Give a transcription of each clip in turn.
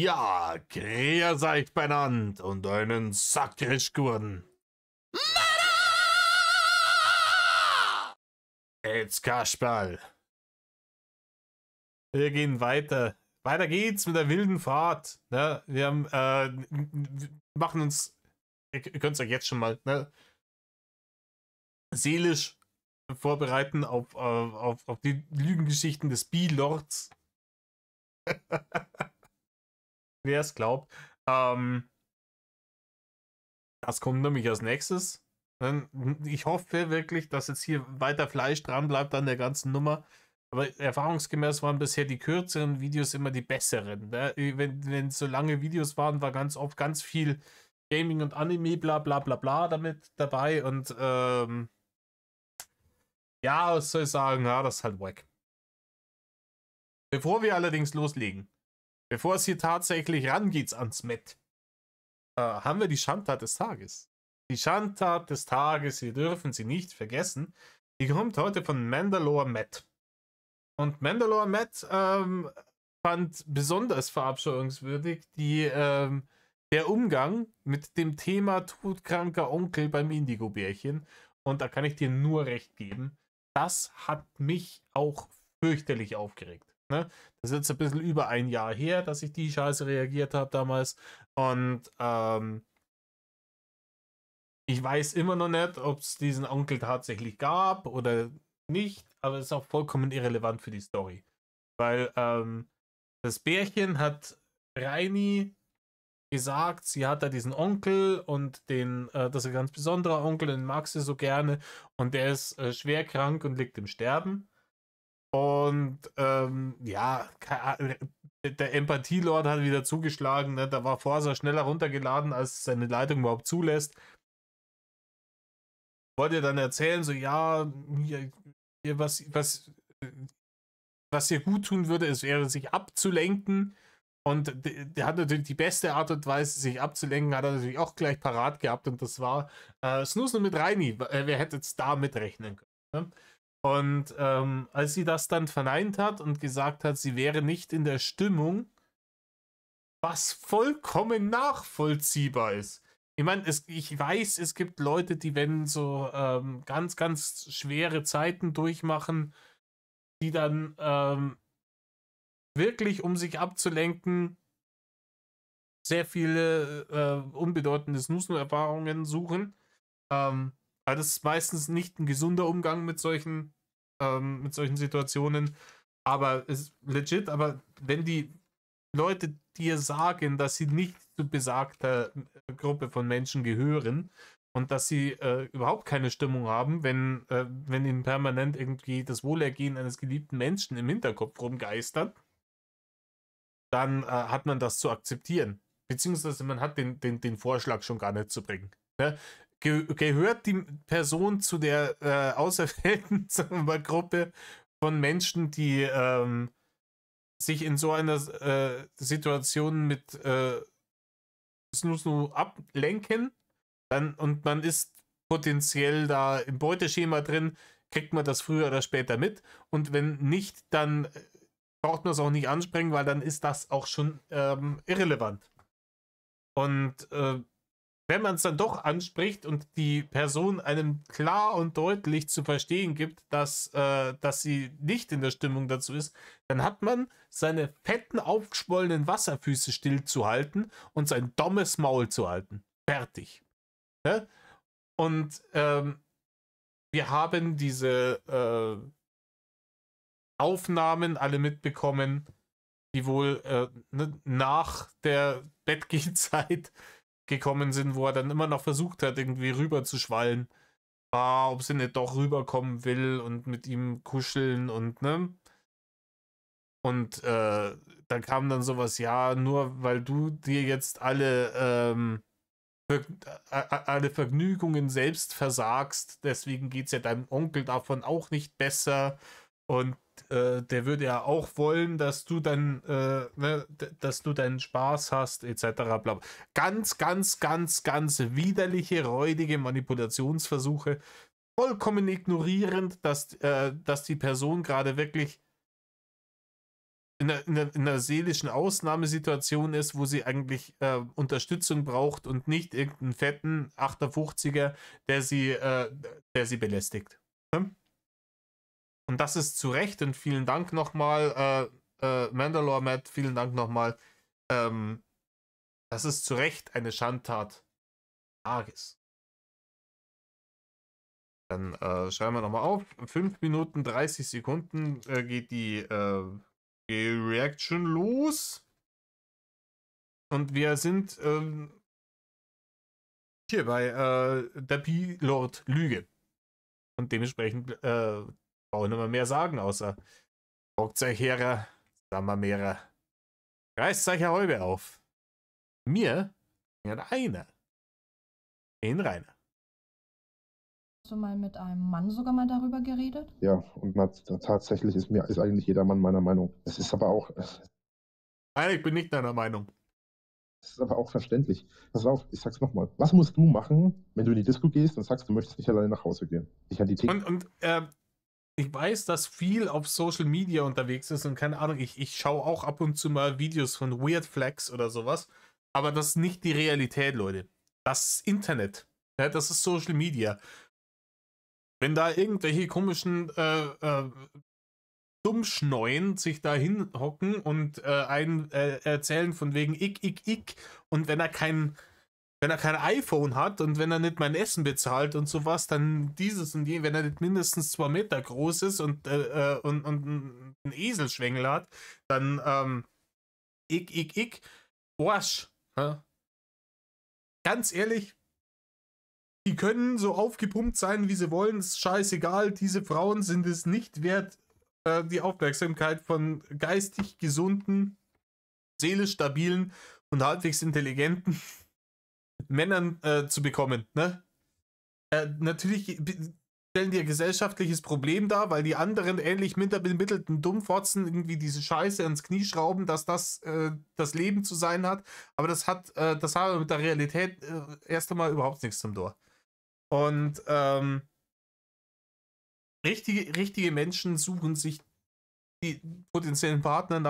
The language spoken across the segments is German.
Ja, Krähe seid benannt und einen Sackrisch geworden. Jetzt Kasperl. Wir gehen weiter. Weiter geht's mit der wilden Fahrt. Ne? Wir haben, machen uns, ihr könnt es euch jetzt schon mal seelisch vorbereiten auf die Lügengeschichten des B-Lords. Wer es glaubt. Das kommt nämlich als nächstes. Ich hoffe wirklich, dass jetzt hier weiter Fleisch dran bleibt an der ganzen Nummer. Aber erfahrungsgemäß waren bisher die kürzeren Videos immer die besseren. Ne? Wenn so lange Videos waren, war ganz oft ganz viel Gaming und Anime, bla bla bla bla damit dabei. Und ja, was soll ich sagen? Ja, das ist halt wack. Bevor wir allerdings loslegen, bevor es hier tatsächlich rangeht ans Met, haben wir die Schandtat des Tages. Die Schandtat des Tages, wir dürfen sie nicht vergessen, die kommt heute von Mandalore Matt. Und Mandalore Matt fand besonders verabscheuungswürdig der Umgang mit dem Thema todkranker Onkel beim Indigo-Bärchen. Und da kann ich dir nur recht geben, das hat mich auch fürchterlich aufgeregt. Ne? Das ist jetzt ein bisschen über ein Jahr her, dass ich die Scheiße reagiert habe damals. Und ich weiß immer noch nicht, ob es diesen Onkel tatsächlich gab oder nicht, aber es ist auch vollkommen irrelevant für die Story. Weil das Bärchen hat Reini gesagt, sie hat da diesen Onkel und das ist ein ganz besonderer Onkel, den mag sie so gerne und der ist schwer krank und liegt im Sterben. Und ja, der Empathielord hat wieder zugeschlagen, ne? Da war Forsa schneller runtergeladen, als seine Leitung überhaupt zulässt. Wollte dann erzählen, so ja, was ihr gut tun würde, es wäre, sich abzulenken. Und der hat natürlich die beste Art und Weise, sich abzulenken, hat er natürlich auch gleich parat gehabt. Und das war Snooze mit Reini. Wer hätte jetzt da mitrechnen können? Ne? Und als sie das dann verneint hat und gesagt hat, sie wäre nicht in der Stimmung, was vollkommen nachvollziehbar ist. Ich meine, ich weiß, es gibt Leute, die, wenn so ganz, ganz schwere Zeiten durchmachen, die dann wirklich, um sich abzulenken, sehr viele unbedeutende Snooze-Erfahrungen suchen. Aber das ist meistens nicht ein gesunder Umgang mit solchen Situationen. Aber es ist legit, aber wenn die Leute dir sagen, dass sie nicht zu besagter Gruppe von Menschen gehören und dass sie überhaupt keine Stimmung haben, wenn ihnen permanent irgendwie das Wohlergehen eines geliebten Menschen im Hinterkopf rumgeistert, dann hat man das zu akzeptieren. Beziehungsweise man hat den Vorschlag schon gar nicht zu bringen. Ne? Gehört die Person zu der auserwählten Gruppe von Menschen, die sich in so einer Situation mit Snoo ablenken, und man ist potenziell da im Beuteschema drin, kriegt man das früher oder später mit. Und wenn nicht, dann braucht man es auch nicht ansprechen, weil dann ist das auch schon irrelevant. Und wenn man es dann doch anspricht und die Person einem klar und deutlich zu verstehen gibt, dass sie nicht in der Stimmung dazu ist, dann hat man seine fetten, aufgeschwollenen Wasserfüße stillzuhalten und sein dummes Maul zu halten. Fertig. Ne? Und wir haben diese Aufnahmen alle mitbekommen, die wohl nach der Bettgehzeit gekommen sind, wo er dann immer noch versucht hat, irgendwie rüber zu schwallen. Ob sie nicht doch rüberkommen will und mit ihm kuscheln und ne? Und dann kam dann sowas, ja, nur weil du dir jetzt alle Vergnügungen selbst versagst, deswegen geht es ja deinem Onkel davon auch nicht besser. Und der würde ja auch wollen, dass du dann, dass du deinen Spaß hast, etc. Bla. Ganz, ganz, ganz, ganz widerliche, räudige Manipulationsversuche, vollkommen ignorierend, dass die Person gerade wirklich in einer seelischen Ausnahmesituation ist, wo sie eigentlich Unterstützung braucht und nicht irgendeinen fetten 58er, der sie belästigt. Hm? Und das ist zu Recht und vielen Dank nochmal, Mandalore Matt, vielen Dank nochmal. Das ist zu Recht eine Schandtat des Tages. Dann schreiben wir nochmal auf. 5 Minuten 30 Sekunden geht die Reaction los. Und wir sind hier bei der P-Lord Lüge. Und dementsprechend brauchen wir mehr sagen, außer Rockt euch her, Sammermeere. Reißt euch eine Häube auf. Mir hat einer. In Rainer. Hast du mal mit einem Mann sogar mal darüber geredet? Ja, und tatsächlich ist eigentlich jeder Mann meiner Meinung. Es ist aber auch Nein, ich bin nicht deiner Meinung. Es ist aber auch verständlich. Pass auf, ich sag's nochmal. Was musst du machen, wenn du in die Disco gehst und sagst, du möchtest nicht alleine nach Hause gehen? Ich weiß, dass viel auf Social Media unterwegs ist und keine Ahnung, ich schaue auch ab und zu mal Videos von Weird Flags oder sowas, aber das ist nicht die Realität, Leute. Das ist Internet. Ja, das ist Social Media. Wenn da irgendwelche komischen Dummschneuen sich da hinhocken und einen erzählen von wegen ich und wenn er kein iPhone hat und wenn er nicht mein Essen bezahlt und sowas, dann dieses und je, wenn er nicht mindestens 2 Meter groß ist und einen Eselschwengel hat, dann Arsch. Ja? Ganz ehrlich, die können so aufgepumpt sein, wie sie wollen, ist scheißegal, diese Frauen sind es nicht wert, die Aufmerksamkeit von geistig gesunden, seelisch stabilen und halbwegs intelligenten Männern zu bekommen. Ne? Natürlich stellen die ein gesellschaftliches Problem dar, weil die anderen ähnlich minderbemittelten Dummfotzen irgendwie diese Scheiße ans Knie schrauben, dass das das Leben zu sein hat. Aber das hat mit der Realität erst einmal überhaupt nichts zum Tor. Und richtige Menschen suchen sich die potenziellen Partner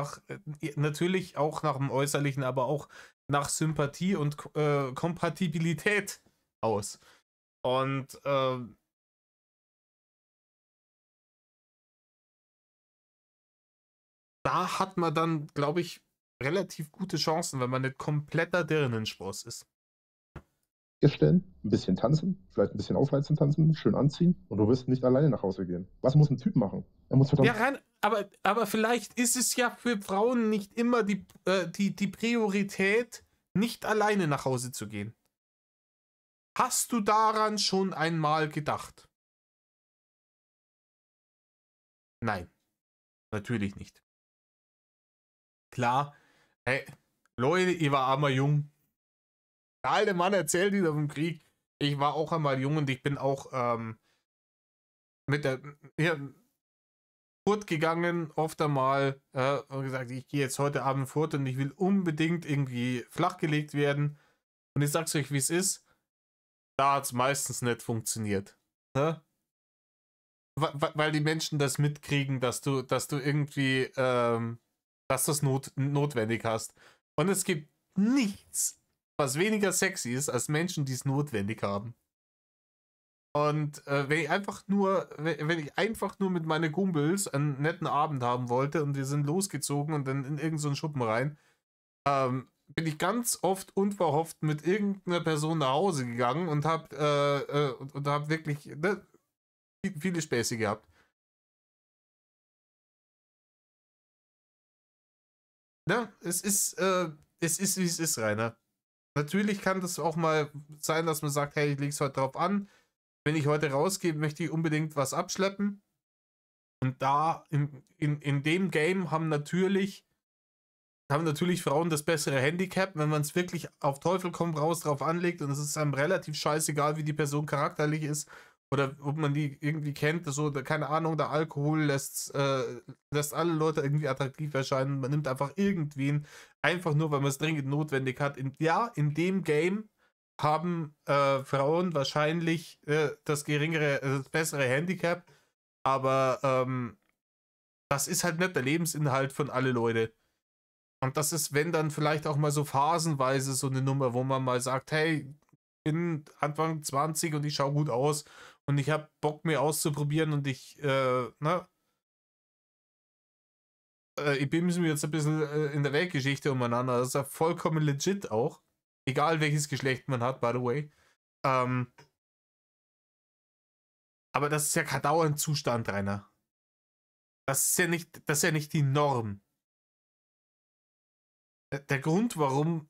natürlich auch nach dem Äußerlichen, aber auch nach Sympathie und Kompatibilität aus. Und da hat man dann, glaube ich, relativ gute Chancen, wenn man nicht kompletter Dirnenspross ist. Stellen, ein bisschen tanzen, vielleicht ein bisschen aufheizend tanzen, schön anziehen und du wirst nicht alleine nach Hause gehen. Was muss ein Typ machen? Er muss verdammt... Ja, rein, aber vielleicht ist es ja für Frauen nicht immer die Priorität, nicht alleine nach Hause zu gehen. Hast du daran schon einmal gedacht? Nein, natürlich nicht. Klar, hey, Leute, ich war einmal jung. Der alte Mann erzählt wieder vom Krieg. Ich war auch einmal jung und ich bin auch fortgegangen, oft einmal und gesagt, ich gehe jetzt heute Abend fort und ich will unbedingt irgendwie flachgelegt werden. Und ich sag's euch, wie es ist. Da hat es meistens nicht funktioniert. Ne? Weil die Menschen das mitkriegen, dass du irgendwie, dass das notwendig hast. Und es gibt nichts, was weniger sexy ist, als Menschen, die es notwendig haben. Und wenn ich einfach nur mit meinen Kumpels einen netten Abend haben wollte und wir sind losgezogen und dann in irgendeinen Schuppen rein, bin ich ganz oft unverhofft mit irgendeiner Person nach Hause gegangen und hab wirklich viele Späße gehabt. Ja, es ist, wie es ist, Rainer. Natürlich kann das auch mal sein, dass man sagt, hey, ich leg's heute drauf an. Wenn ich heute rausgehe, möchte ich unbedingt was abschleppen. Und da, in dem Game haben natürlich Frauen das bessere Handicap, wenn man es wirklich auf Teufel komm raus drauf anlegt und es ist einem relativ scheißegal, wie die Person charakterlich ist oder ob man die irgendwie kennt, so, keine Ahnung, der Alkohol lässt alle Leute irgendwie attraktiv erscheinen, man nimmt einfach irgendwen, einfach nur, weil man es dringend notwendig hat. In dem Game haben Frauen wahrscheinlich das bessere Handicap, aber das ist halt nicht der Lebensinhalt von alle Leute. Und das ist, wenn dann vielleicht auch mal so phasenweise so eine Nummer, wo man mal sagt, hey, ich bin Anfang 20 und ich schaue gut aus und ich habe Bock, mir auszuprobieren und ich bimse mir jetzt ein bisschen in der Weltgeschichte umeinander. Das ist ja vollkommen legit auch. Egal welches Geschlecht man hat, by the way. Aber das ist ja kein Dauerzustand, Rainer. Das ist ja nicht die Norm. Der Grund, warum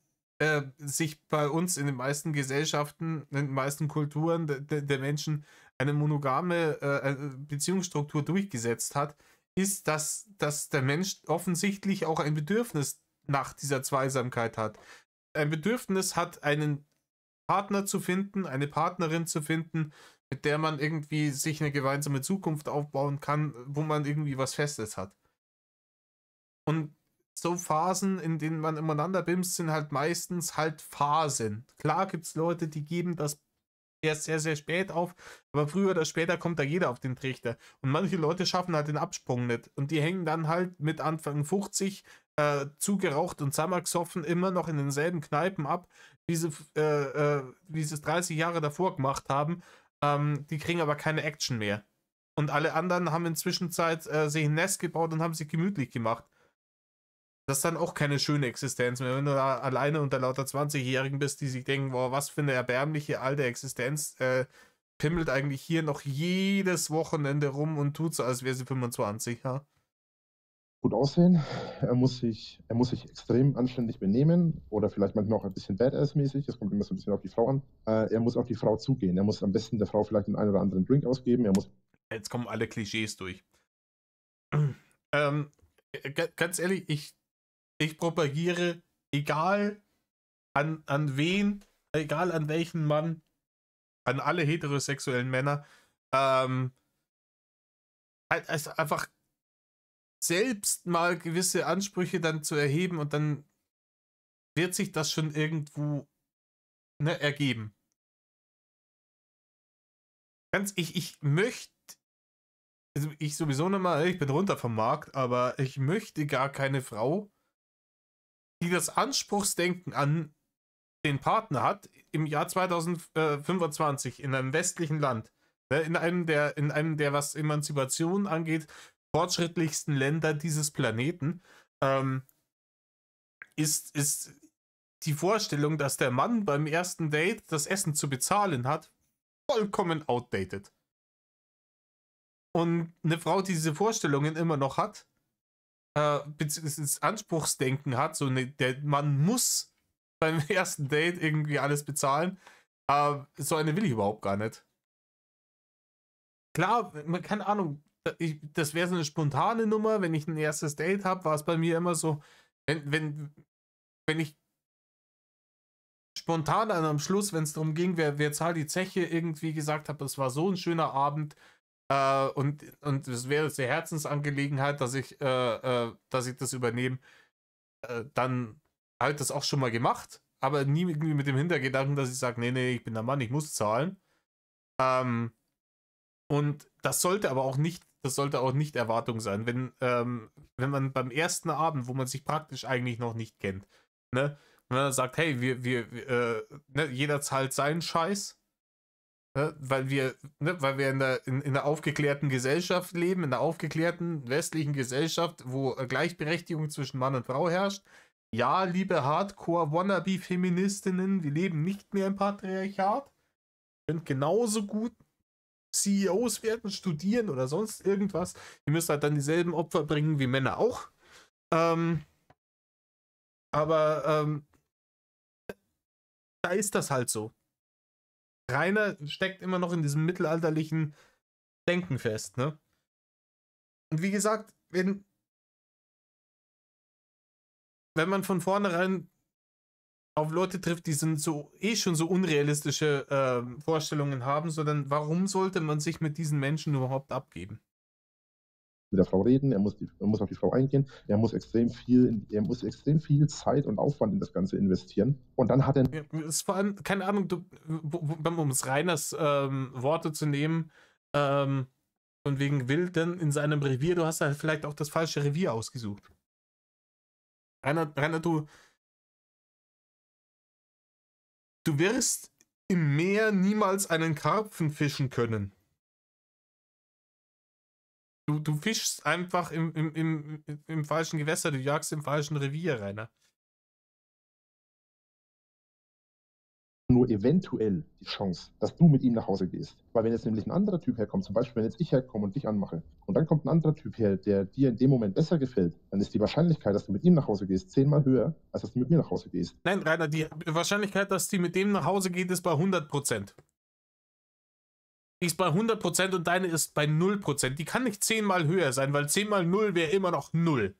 sich bei uns in den meisten Gesellschaften, in den meisten Kulturen der Menschen eine monogame Beziehungsstruktur durchgesetzt hat, ist, dass der Mensch offensichtlich auch ein Bedürfnis nach dieser Zweisamkeit hat. Ein Bedürfnis hat, einen Partner zu finden, eine Partnerin zu finden, mit der man irgendwie sich eine gemeinsame Zukunft aufbauen kann, wo man irgendwie was Festes hat. Und so Phasen, in denen man umeinander bimst, sind halt meistens halt Phasen. Klar gibt es Leute, die geben das erst sehr, sehr spät auf, aber früher oder später kommt da jeder auf den Trichter. Und manche Leute schaffen halt den Absprung nicht. Und die hängen dann halt mit Anfang 50 zugeraucht und zusammengesoffen immer noch in denselben Kneipen ab, wie sie es 30 Jahre davor gemacht haben. Die kriegen aber keine Action mehr. Und alle anderen haben inzwischen sich ein Nest gebaut und haben sich gemütlich gemacht. Das ist dann auch keine schöne Existenz mehr, wenn du da alleine unter lauter 20-Jährigen bist, die sich denken, boah, was für eine erbärmliche alte Existenz, pimmelt eigentlich hier noch jedes Wochenende rum und tut so, als wäre sie 25, ja. Gut aussehen, er muss sich extrem anständig benehmen oder vielleicht manchmal auch ein bisschen Badass-mäßig, das kommt immer so ein bisschen auf die Frau an. Er muss auf die Frau zugehen, er muss am besten der Frau vielleicht den einen oder anderen Drink ausgeben, Jetzt kommen alle Klischees durch. Ganz ehrlich, ich propagiere, egal an wen, egal an welchen Mann, an alle heterosexuellen Männer, halt also einfach selbst mal gewisse Ansprüche dann zu erheben und dann wird sich das schon irgendwo ergeben. Ich möchte, also ich sowieso nochmal, ich bin runter vom Markt, aber ich möchte gar keine Frau, die das Anspruchsdenken an den Partner hat, im Jahr 2025 in einem westlichen Land, in einem der, was Emanzipation angeht, fortschrittlichsten Länder dieses Planeten, ist die Vorstellung, dass der Mann beim ersten Date das Essen zu bezahlen hat, vollkommen outdated. Und eine Frau, die diese Vorstellungen immer noch hat, beziehungsweise Anspruchsdenken hat, so der Mann muss beim ersten Date irgendwie alles bezahlen, so eine will ich überhaupt gar nicht. Klar, keine Ahnung, das wäre so eine spontane Nummer, wenn ich ein erstes Date habe, war es bei mir immer so, wenn ich spontan am Schluss, wenn es darum ging, wer zahlt die Zeche, irgendwie gesagt habe, das war so ein schöner Abend, und es wäre jetzt die Herzensangelegenheit, dass ich das übernehme, dann halt das auch schon mal gemacht, aber nie irgendwie mit dem Hintergedanken, dass ich sage, nee, ich bin der Mann, ich muss zahlen. Und das sollte auch nicht Erwartung sein, wenn man beim ersten Abend, wo man sich praktisch eigentlich noch nicht kennt, ne, wenn man sagt, hey, jeder zahlt seinen Scheiß, ne, weil wir in einer aufgeklärten Gesellschaft leben, in einer aufgeklärten westlichen Gesellschaft, wo Gleichberechtigung zwischen Mann und Frau herrscht. Ja, liebe Hardcore-Wannabe-Feministinnen, wir leben nicht mehr im Patriarchat. Ihr könnt genauso gut CEOs werden, studieren oder sonst irgendwas. Ihr müsst halt dann dieselben Opfer bringen wie Männer auch. Aber da ist das halt so. Rainer steckt immer noch in diesem mittelalterlichen Denken fest, ne? Und wie gesagt, wenn man von vornherein auf Leute trifft, die sind schon so unrealistische Vorstellungen haben, sondern warum sollte man sich mit diesen Menschen überhaupt abgeben? Mit der Frau reden, er muss auf die Frau eingehen, er muss extrem viel Zeit und Aufwand in das Ganze investieren. Und dann hat er... Ja, ist vor allem, keine Ahnung, um es Reiners Worte zu nehmen, Von wegen Wilden in seinem Revier, du hast halt vielleicht auch das falsche Revier ausgesucht. Rainer, du wirst im Meer niemals einen Karpfen fischen können. Du fischst einfach im falschen Gewässer, du jagst im falschen Revier, Rainer. Nur eventuell die Chance, dass du mit ihm nach Hause gehst. Weil wenn jetzt nämlich ein anderer Typ herkommt, zum Beispiel wenn jetzt ich herkomme und dich anmache, und dann kommt ein anderer Typ her, der dir in dem Moment besser gefällt, dann ist die Wahrscheinlichkeit, dass du mit ihm nach Hause gehst, 10-mal höher, als dass du mit mir nach Hause gehst. Nein, Rainer, die Wahrscheinlichkeit, dass die mit dem nach Hause geht, ist bei 100%. Die ist bei 100% und deine ist bei 0%. Die kann nicht 10-mal höher sein, weil 10 mal 0 wäre immer noch 0.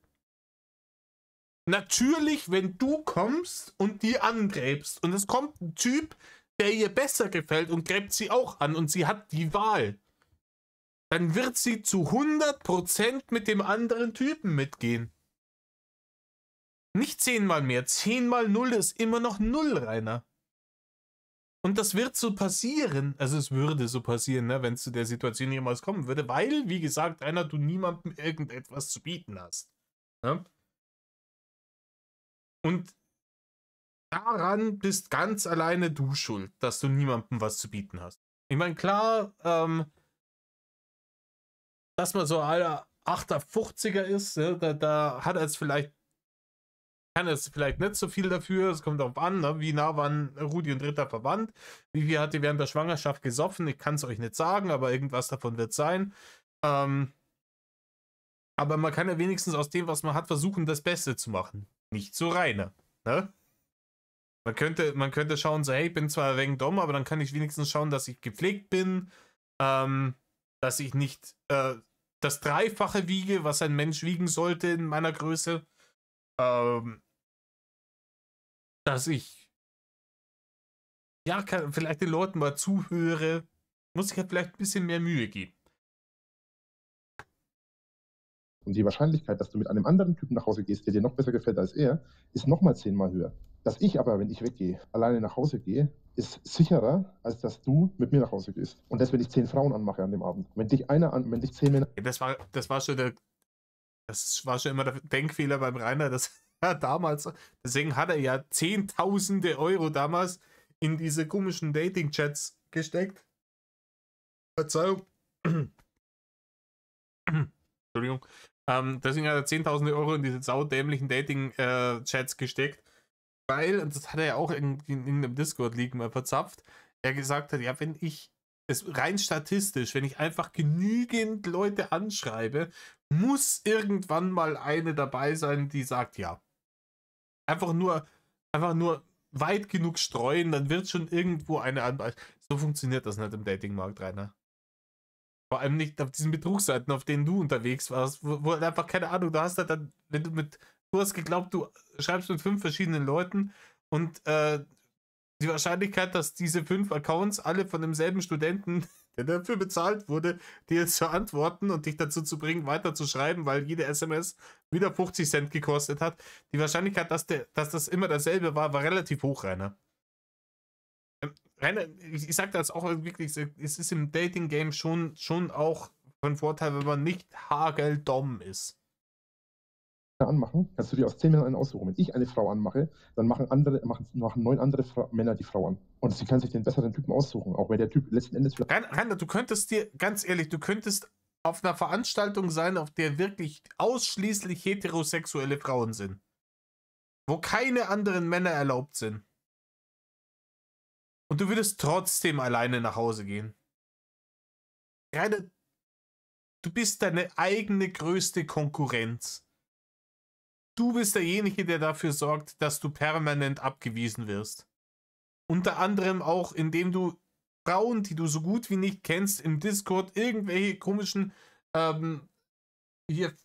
Natürlich, wenn du kommst und die angräbst und es kommt ein Typ, der ihr besser gefällt und gräbt sie auch an und sie hat die Wahl, dann wird sie zu 100% mit dem anderen Typen mitgehen. Nicht 10-mal mehr. 10 mal 0 ist immer noch 0, Rainer. Und das wird so passieren, also es würde so passieren, ne, wenn es zu der Situation jemals kommen würde, weil, wie gesagt, Rainer, du niemandem irgendetwas zu bieten hast. Ne? Und daran bist ganz alleine du schuld, dass du niemandem was zu bieten hast. Ich meine, klar, dass man so aller 8er, 50er ist, ne, da hat er jetzt vielleicht, kann er jetzt vielleicht nicht so viel dafür, es kommt darauf an, ne, wie nah waren Rudi und Ritter verwandt, wie viel hat die während der Schwangerschaft gesoffen, ich kann es euch nicht sagen, aber irgendwas davon wird sein. Aber man kann ja wenigstens aus dem, was man hat, versuchen, das Beste zu machen. Nicht so Rainer, ne? Man könnte schauen, so, hey, ich bin zwar wegen dumm, aber dann kann ich wenigstens schauen, dass ich gepflegt bin, dass ich nicht das Dreifache wiege, was ein Mensch wiegen sollte in meiner Größe, dass ich ja vielleicht den Leuten mal zuhöre, muss ich halt vielleicht ein bisschen mehr Mühe geben. Und die Wahrscheinlichkeit, dass du mit einem anderen Typen nach Hause gehst, der dir noch besser gefällt als er, ist nochmal 10-mal höher. Dass ich aber, wenn ich weggehe, alleine nach Hause gehe, ist sicherer, als dass du mit mir nach Hause gehst. Und das, wenn ich 10 Frauen anmache an dem Abend. Wenn dich 10 Männer... Das war schon immer der Denkfehler beim Rainer, dass er damals, deswegen hat er ja Zehntausende Euro damals in diese komischen Dating-Chats gesteckt. Verzeihung. Entschuldigung. Deswegen hat er 10.000 Euro in diese saudämlichen Dating-Chats gesteckt, weil, und das hat er ja auch in irgendeinem Discord-Leak mal verzapft, er gesagt hat, ja, wenn ich es rein statistisch, wenn ich einfach genügend Leute anschreibe, muss irgendwann mal eine dabei sein, die sagt ja. Einfach nur weit genug streuen, dann wird schon irgendwo eine anbeißen. So funktioniert das nicht im Datingmarkt, Rainer. Vor allem nicht auf diesen Betrugsseiten, auf denen du unterwegs warst, wo einfach, keine Ahnung, du hast halt dann, du hast geglaubt, du schreibst mit 5 verschiedenen Leuten und die Wahrscheinlichkeit, dass diese 5 Accounts alle von demselben Studenten, der dafür bezahlt wurde, dir zu antworten und dich dazu zu bringen, weiter zu schreiben, weil jede SMS wieder 50 Cent gekostet hat, die Wahrscheinlichkeit, dass das immer dasselbe war relativ hoch, Rainer. Rainer, ich sag das auch wirklich, es ist im Dating-Game schon auch von Vorteil, wenn man nicht hageldumm ist. anmachen, kannst du dir aus 10 Männern einen aussuchen. Wenn ich eine Frau anmache, dann machen 9 andere Männer die Frau an. Und sie kann sich den besseren Typen aussuchen, auch wenn der Typ letzten Endes... Rainer, du könntest dir, ganz ehrlich, du könntest auf einer Veranstaltung sein, auf der wirklich ausschließlich heterosexuelle Frauen sind. Wo keine anderen Männer erlaubt sind. Und du würdest trotzdem alleine nach Hause gehen. Rainer, du bist deine eigene größte Konkurrenz. Du bist derjenige, der dafür sorgt, dass du permanent abgewiesen wirst. Unter anderem auch, indem du Frauen, die du so gut wie nicht kennst, im Discord irgendwelche komischen hier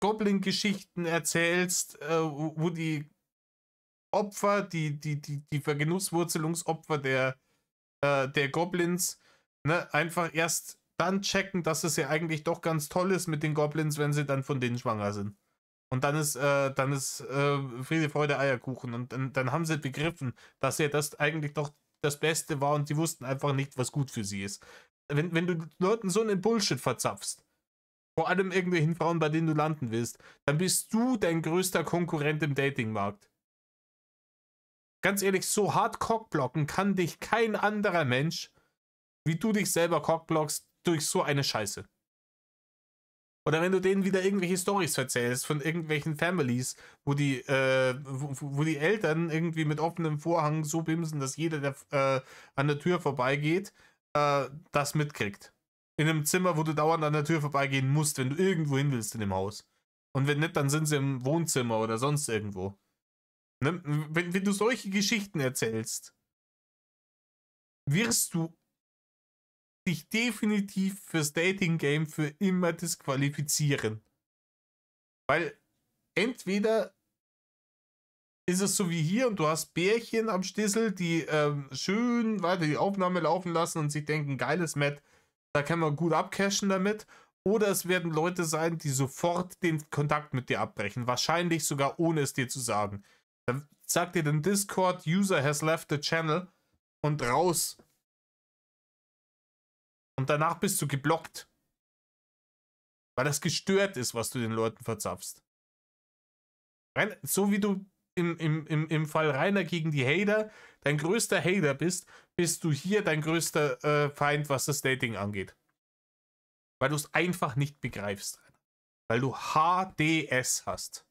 Goblin-Geschichten erzählst, wo die Opfer, die Vergenusswurzelungsopfer der Goblins, ne, einfach erst dann checken, dass es ja eigentlich doch ganz toll ist mit den Goblins, wenn sie dann von denen schwanger sind. Und dann ist Friede, Freude, Eierkuchen. Und dann haben sie begriffen, dass ja das eigentlich doch das Beste war und sie wussten einfach nicht, was gut für sie ist. wenn du Leuten so einen Bullshit verzapfst, vor allem irgendwelchen Frauen, bei denen du landen willst, dann bist du dein größter Konkurrent im Datingmarkt. Ganz ehrlich, so hart cockblocken kann dich kein anderer Mensch, wie du dich selber cockblockst, durch so eine Scheiße. Oder wenn du denen wieder irgendwelche Storys erzählst von irgendwelchen Families, wo die Eltern irgendwie mit offenem Vorhang so bimsen, dass jeder, der an der Tür vorbeigeht, das mitkriegt. In einem Zimmer, wo du dauernd an der Tür vorbeigehen musst, wenn du irgendwo hin willst in dem Haus. Und wenn nicht, dann sind sie im Wohnzimmer oder sonst irgendwo. Ne? Wenn du solche Geschichten erzählst, wirst du dich definitiv fürs Dating-Game für immer disqualifizieren. Weil entweder ist es so wie hier und du hast Bärchen am Stissel, die schön weiter die Aufnahme laufen lassen und sich denken, geiles Met, da kann man gut abcashen damit. Oder es werden Leute sein, die sofort den Kontakt mit dir abbrechen. Wahrscheinlich sogar ohne es dir zu sagen. Dann sagt dir den Discord, User has left the channel und raus. Und danach bist du geblockt. Weil das gestört ist, was du den Leuten verzapfst. So wie du im Fall Rainer gegen die Hater dein größter Hater bist, bist du hier dein größter Feind, was das Dating angeht. Weil du es einfach nicht begreifst. Weil du HDS hast.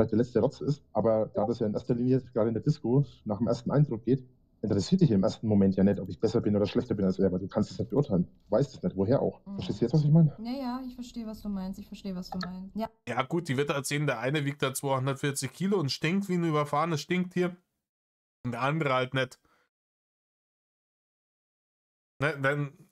Der letzte Rotz ist, aber da das ja in erster Linie gerade in der Disco nach dem ersten Eindruck geht, interessiert dich im ersten Moment ja nicht, ob ich besser bin oder schlechter bin als er, weil du kannst es nicht beurteilen. Du weißt es nicht, woher auch. Verstehst du jetzt, was ich meine? Ja, ich verstehe, was du meinst. Ja. Ja gut, die wird erzählen, der eine wiegt da 240 Kilo und stinkt wie ein überfahrenes Stinktier. Und der andere halt nicht. Ne, dann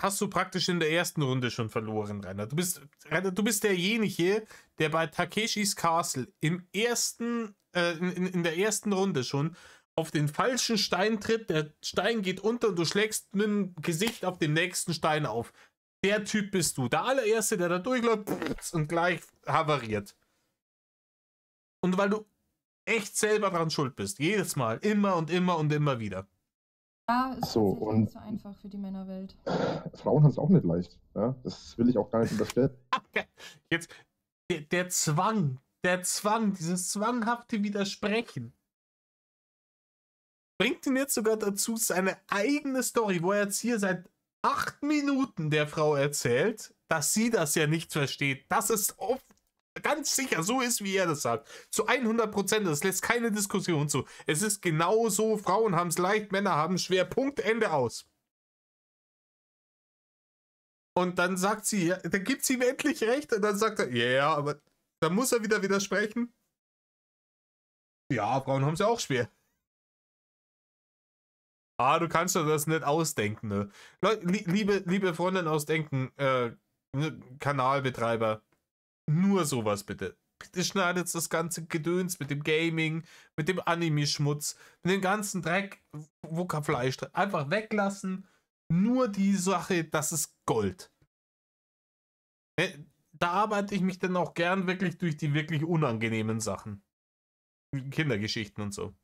hast du praktisch in der ersten Runde schon verloren, Rainer. Du bist derjenige, der bei Takeshis Castle in der ersten Runde schon auf den falschen Stein tritt, der Stein geht unter und du schlägst mit dem Gesicht auf den nächsten Stein auf. Der Typ bist du. Der allererste, der da durchläuft und gleich havariert. Und weil du echt selber dran schuld bist. Jedes Mal. Immer und immer und immer wieder. Ja, ist So, tatsächlich nicht so einfach für die Männerwelt. Frauen haben es auch nicht leicht. Ja? Das will ich auch gar nicht unterstellen. Jetzt, der Zwang, dieses zwanghafte Widersprechen bringt ihn jetzt sogar dazu, seine eigene Story, wo er jetzt hier seit 8 Minuten der Frau erzählt, dass sie das ja nicht versteht. Das ist ganz sicher so ist, wie er das sagt. Zu 100%, das lässt keine Diskussion zu. Es ist genau so, Frauen haben es leicht, Männer haben es schwer. Punkt, Ende aus. Und dann sagt sie, ja, dann gibt sie ihm endlich recht und dann sagt er, ja, aber dann muss er wieder widersprechen. Ja, Frauen haben es ja auch schwer. Du kannst dir das nicht ausdenken, ne? Leute, liebe Freundin ausdenken, Kanalbetreiber, nur sowas bitte. Bitte schneidet das ganze Gedöns mit dem Gaming, mit dem Anime-Schmutz, mit dem ganzen Dreck, wo kein Fleisch drin. Einfach weglassen. Nur die Sache, das ist Gold. Da arbeite ich mich dann auch gern wirklich durch die wirklich unangenehmen Sachen. Kindergeschichten und so.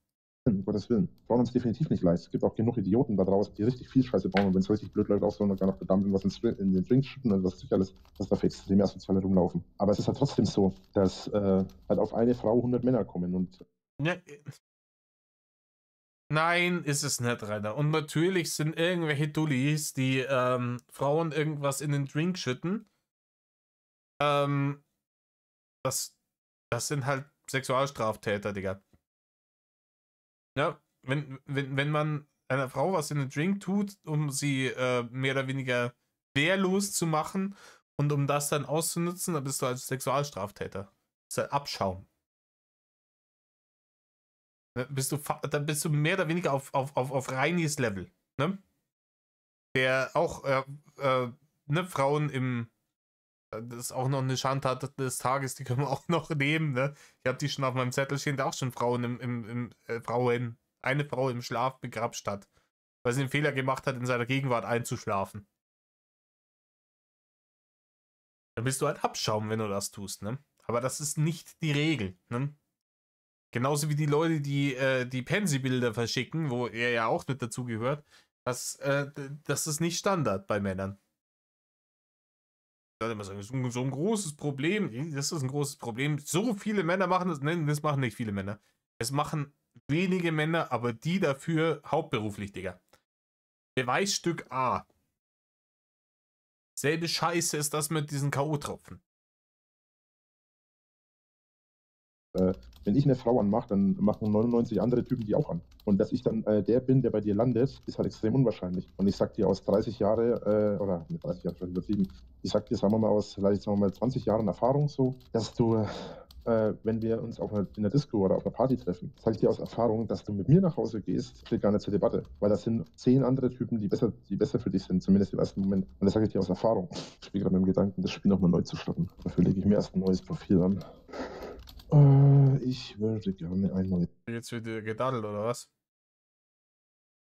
Um Gottes Willen. Frauen haben es definitiv nicht leicht. Es gibt auch genug Idioten da draußen, die richtig viel Scheiße bauen und wenn es richtig blöd läuft, auch so und gar noch verdammt was in den Drink schütten und was sich alles, was da für extreme Asoziale rumlaufen. Aber es ist halt trotzdem so, dass halt auf eine Frau 100 Männer kommen und ja, nein, ist es nicht, Rainer. Und natürlich sind irgendwelche Dullis, die Frauen irgendwas in den Drink schütten. Das sind halt Sexualstraftäter, Digga. Ja, wenn man einer Frau was in den Drink tut, um sie mehr oder weniger wehrlos zu machen und um das dann auszunutzen, dann bist du als Sexualstraftäter. Das ist halt Abschaum. Dann bist du mehr oder weniger auf Reinis Level, ne? Der auch ne, Frauen das ist auch noch eine Schandtat des Tages, die können wir auch noch nehmen, ne? Ich habe die schon auf meinem Zettel stehen, da auch schon eine Frau im Schlaf begrapscht hat, weil sie den Fehler gemacht hat, in seiner Gegenwart einzuschlafen. Dann bist du halt Abschaum, wenn du das tust, ne? Aber das ist nicht die Regel, ne? Genauso wie die Leute, die die Pansy-Bilder verschicken, wo er ja auch mit dazu gehört, das ist nicht Standard bei Männern. Ich würde immer sagen, das ist so ein großes Problem. Das ist ein großes Problem. So viele Männer machen das. Nein, das machen nicht viele Männer. Es machen wenige Männer, aber die dafür hauptberuflich, Digga. Beweisstück A. Selbe Scheiße ist das mit diesen K.O.-Tropfen. Wenn ich eine Frau anmache, dann machen 99 andere Typen die auch an. Und dass ich dann der bin, der bei dir landet, ist halt extrem unwahrscheinlich. Und ich sag dir aus 30 Jahre, oder mit 30 Jahren vielleicht übertrieben, ich sag dir, sagen wir mal, aus vielleicht 20 Jahren Erfahrung so, dass du, wenn wir uns in der Disco oder auf einer Party treffen, sag ich dir aus Erfahrung, dass du mit mir nach Hause gehst, steht gar nicht zur Debatte. Weil das sind 10 andere Typen, die besser für dich sind, zumindest im ersten Moment. Und das sage ich dir aus Erfahrung. Ich spiele gerade mit dem Gedanken, das Spiel nochmal neu zu starten. Dafür lege ich mir erst ein neues Profil an. Ich würde gerne ein neues. Jetzt wird wieder gedaddelt, oder was?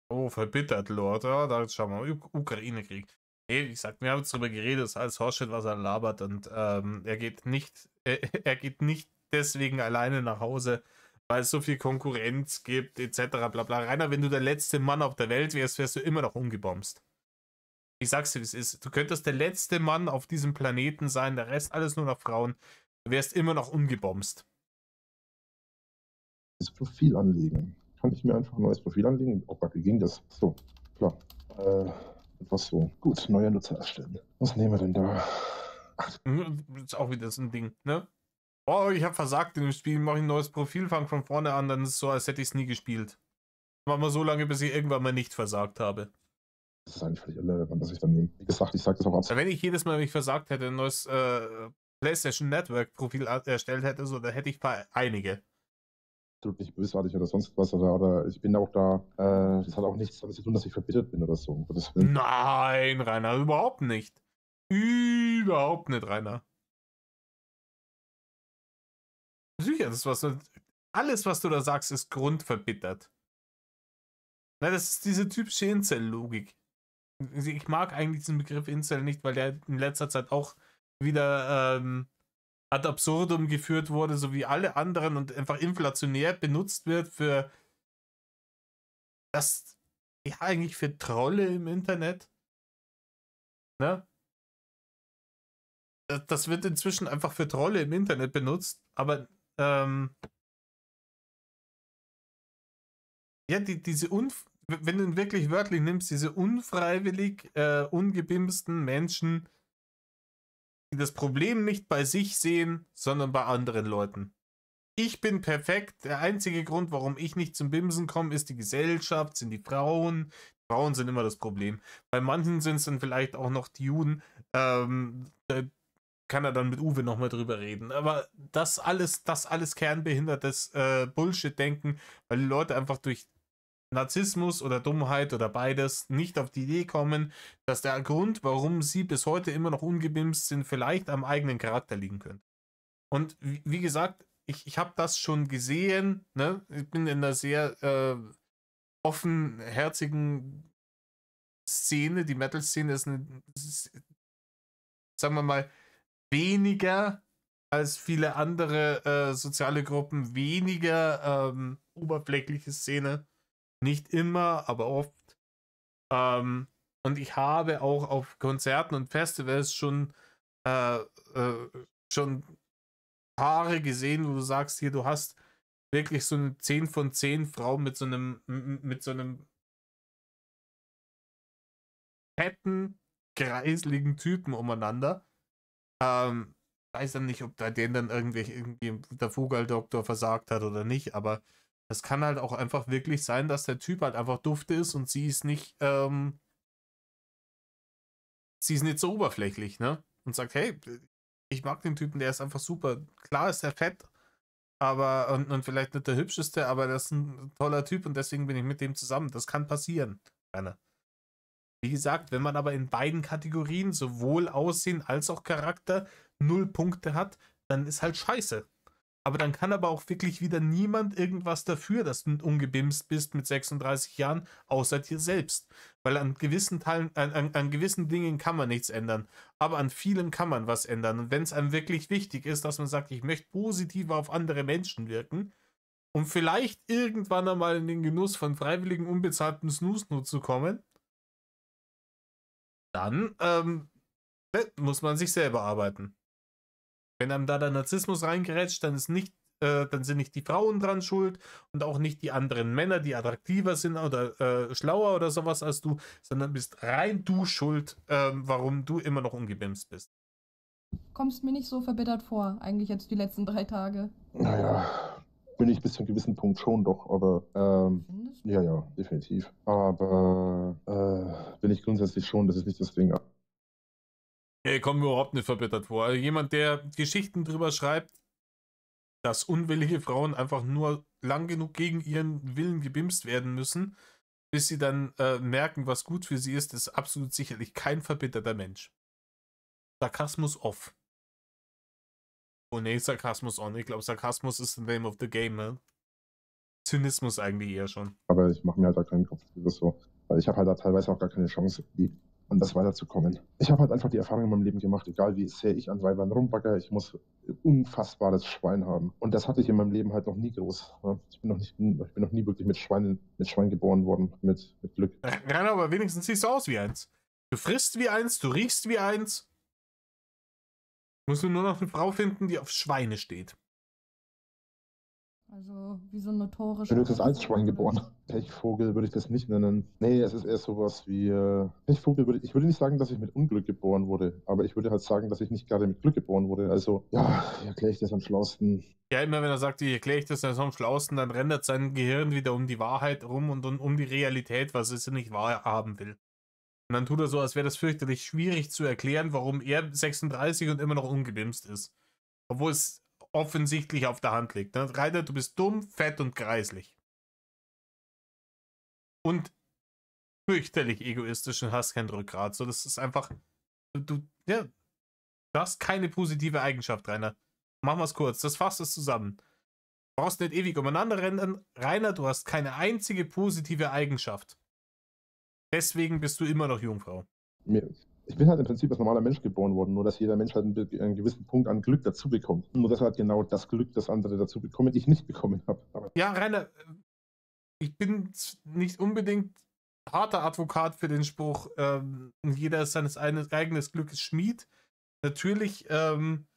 Oh, verbittert, Lord. Ja, da schauen wir mal. Ukraine-Krieg. Nee, wie gesagt, wir haben jetzt drüber geredet, das ist alles Horseshit, was er labert. Und er geht nicht deswegen alleine nach Hause, weil es so viel Konkurrenz gibt, etc. Bla bla. Rainer, wenn du der letzte Mann auf der Welt wärst, wärst du immer noch umgebomst. Ich sag's dir, wie es ist. Du könntest der letzte Mann auf diesem Planeten sein, der Rest alles nur noch Frauen. Du wärst immer noch umgebomst. Das Profil anlegen. Kann ich mir einfach ein neues Profil anlegen? Oh Gott, wie ging das? So, klar. Etwas so. Gut, neuer Nutzer erstellen. Was nehmen wir denn da? Das ist auch wieder so ein Ding, ne? Oh, ich habe versagt in dem Spiel, mache ich ein neues Profil, fange von vorne an, dann ist es so, als hätte ich es nie gespielt. Machen wir so lange, bis ich irgendwann mal nicht versagt habe. Das ist eigentlich völlig irrelevant, was ich dann nehme. Wie gesagt, ich sage das auch ab. Wenn ich jedes Mal, wenn ich versagt hätte, ein neues PlayStation Network Profil erstellt hätte, so, dann hätte ich einige. Absolut nicht bösartig oder sonst was. Oder ich bin auch da, das hat auch nichts damit zu tun, dass ich verbittert bin oder so. Nein, Rainer, überhaupt nicht. Überhaupt nicht, Rainer. Sicher, alles, was du da sagst, ist grundverbittert. Na, das ist diese typische Incel-Logik. Ich mag eigentlich diesen Begriff Incel nicht, weil der in letzter Zeit auch wieder ad absurdum geführt wurde, so wie alle anderen und einfach inflationär benutzt wird für das, ja, eigentlich für Trolle im Internet. Ne? Das wird inzwischen einfach für Trolle im Internet benutzt, aber ja, wenn du ihn wirklich wörtlich nimmst, diese unfreiwillig ungebimsten Menschen, die das Problem nicht bei sich sehen, sondern bei anderen Leuten. Ich bin perfekt. Der einzige Grund, warum ich nicht zum Bimsen komme, ist die Gesellschaft, sind die Frauen. Frauen sind immer das Problem. Bei manchen sind es dann vielleicht auch noch die Juden. Da kann er dann mit Uwe nochmal drüber reden. Aber das alles kernbehindertes Bullshit-Denken, weil die Leute einfach durch Narzissmus oder Dummheit oder beides nicht auf die Idee kommen, dass der Grund, warum sie bis heute immer noch ungebimst sind, vielleicht am eigenen Charakter liegen könnte. Und wie gesagt, ich habe das schon gesehen, ne? Ich bin in einer sehr offenherzigen Szene. Die Metal-Szene ist sagen wir mal, weniger als viele andere soziale Gruppen, weniger oberflächliche Szene. Nicht immer, aber oft. Und ich habe auch auf Konzerten und Festivals schon Paare gesehen, wo du sagst, hier, du hast wirklich so eine 10 von 10 Frau mit so einem fetten, kreisligen Typen umeinander. Weiß dann nicht, ob da den dann irgendwie der Vogel-Doktor versagt hat oder nicht, aber es kann halt auch einfach wirklich sein, dass der Typ halt einfach dufte ist und sie ist nicht so oberflächlich, ne? Und sagt, hey, ich mag den Typen, der ist einfach super. Klar ist er fett, aber und vielleicht nicht der hübscheste, aber das ist ein toller Typ und deswegen bin ich mit dem zusammen. Das kann passieren, Rainer. Wie gesagt, wenn man aber in beiden Kategorien sowohl Aussehen als auch Charakter 0 Punkte hat, dann ist halt scheiße. Aber dann kann aber auch wirklich wieder niemand irgendwas dafür, dass du ungebimst bist mit 36 Jahren, außer dir selbst. Weil an gewissen Teilen, an gewissen Dingen kann man nichts ändern. Aber an vielem kann man was ändern. Und wenn es einem wirklich wichtig ist, dass man sagt, ich möchte positiver auf andere Menschen wirken, um vielleicht irgendwann einmal in den Genuss von freiwilligen unbezahlten Snooze zu kommen, dann muss man sich selber arbeiten. Wenn einem da der Narzissmus reingerätscht, dann dann sind nicht die Frauen dran schuld und auch nicht die anderen Männer, die attraktiver sind oder schlauer oder sowas als du, sondern bist rein du schuld, warum du immer noch ungebimst bist. Kommst mir nicht so verbittert vor, eigentlich jetzt die letzten 3 Tage. Naja, bin ich bis zu einem gewissen Punkt schon doch, aber Findest du? ja, definitiv. Aber bin ich grundsätzlich schon, das ist nicht das Ding. Ey, kommt mir überhaupt nicht verbittert vor. Also jemand, der Geschichten drüber schreibt, dass unwillige Frauen einfach nur lang genug gegen ihren Willen gebimst werden müssen, bis sie dann merken, was gut für sie ist absolut sicherlich kein verbitterter Mensch. Sarkasmus off. Oh nee, Sarkasmus on. Ich glaube, Sarkasmus ist the name of the game, ne? Zynismus eigentlich eher schon. Aber ich mache mir halt da keinen Kopf drüber so. Weil ich habe halt da teilweise auch gar keine Chance, an das weiterzukommen. Ich habe halt einfach die Erfahrung in meinem Leben gemacht, egal wie sehr ich an Weibern rumbagger, ich muss ein unfassbares Schwein haben. Und das hatte ich in meinem Leben halt noch nie groß. Ne? Ich bin noch nie wirklich mit Schwein geboren worden, mit Glück. Rainer, aber wenigstens siehst du aus wie eins. Du frisst wie eins, du riechst wie eins. Musst du nur noch eine Frau finden, die auf Schweine steht. Also wie so ein notorischer... Ich bin höchstens als Schwein geboren. Pechvogel würde ich das nicht nennen. Nee, es ist eher sowas wie... Pechvogel ich würde nicht sagen, dass ich mit Unglück geboren wurde, aber ich würde halt sagen, dass ich nicht gerade mit Glück geboren wurde. Also, ja, wie erkläre ich das am schlausten? Ja, immer wenn er sagt, wie erkläre ich das am schlausten, dann rendert sein Gehirn wieder um die Wahrheit rum und um die Realität, was es nicht wahrhaben will. Und dann tut er so, als wäre das fürchterlich schwierig zu erklären, warum er 36 und immer noch ungebimst ist. Obwohl es offensichtlich auf der Hand liegt. Ne? Rainer, du bist dumm, fett und greislich. Und fürchterlich egoistisch und hast kein Rückgrat. So, das ist einfach. Du hast keine positive Eigenschaft, Rainer. Machen wir es kurz, das fasst es zusammen. Du brauchst nicht ewig umeinander rennen. Rainer, du hast keine einzige positive Eigenschaft. Deswegen bist du immer noch Jungfrau. Ich bin halt im Prinzip als normaler Mensch geboren worden, nur dass jeder Mensch halt einen gewissen Punkt an Glück dazu bekommt. Nur dass halt genau das Glück, das andere dazu bekommen, ich nicht bekommen habe. Ja, Rainer, ich bin nicht unbedingt harter Advokat für den Spruch, jeder ist seines eigenen Glückes Schmied. Natürlich, wenn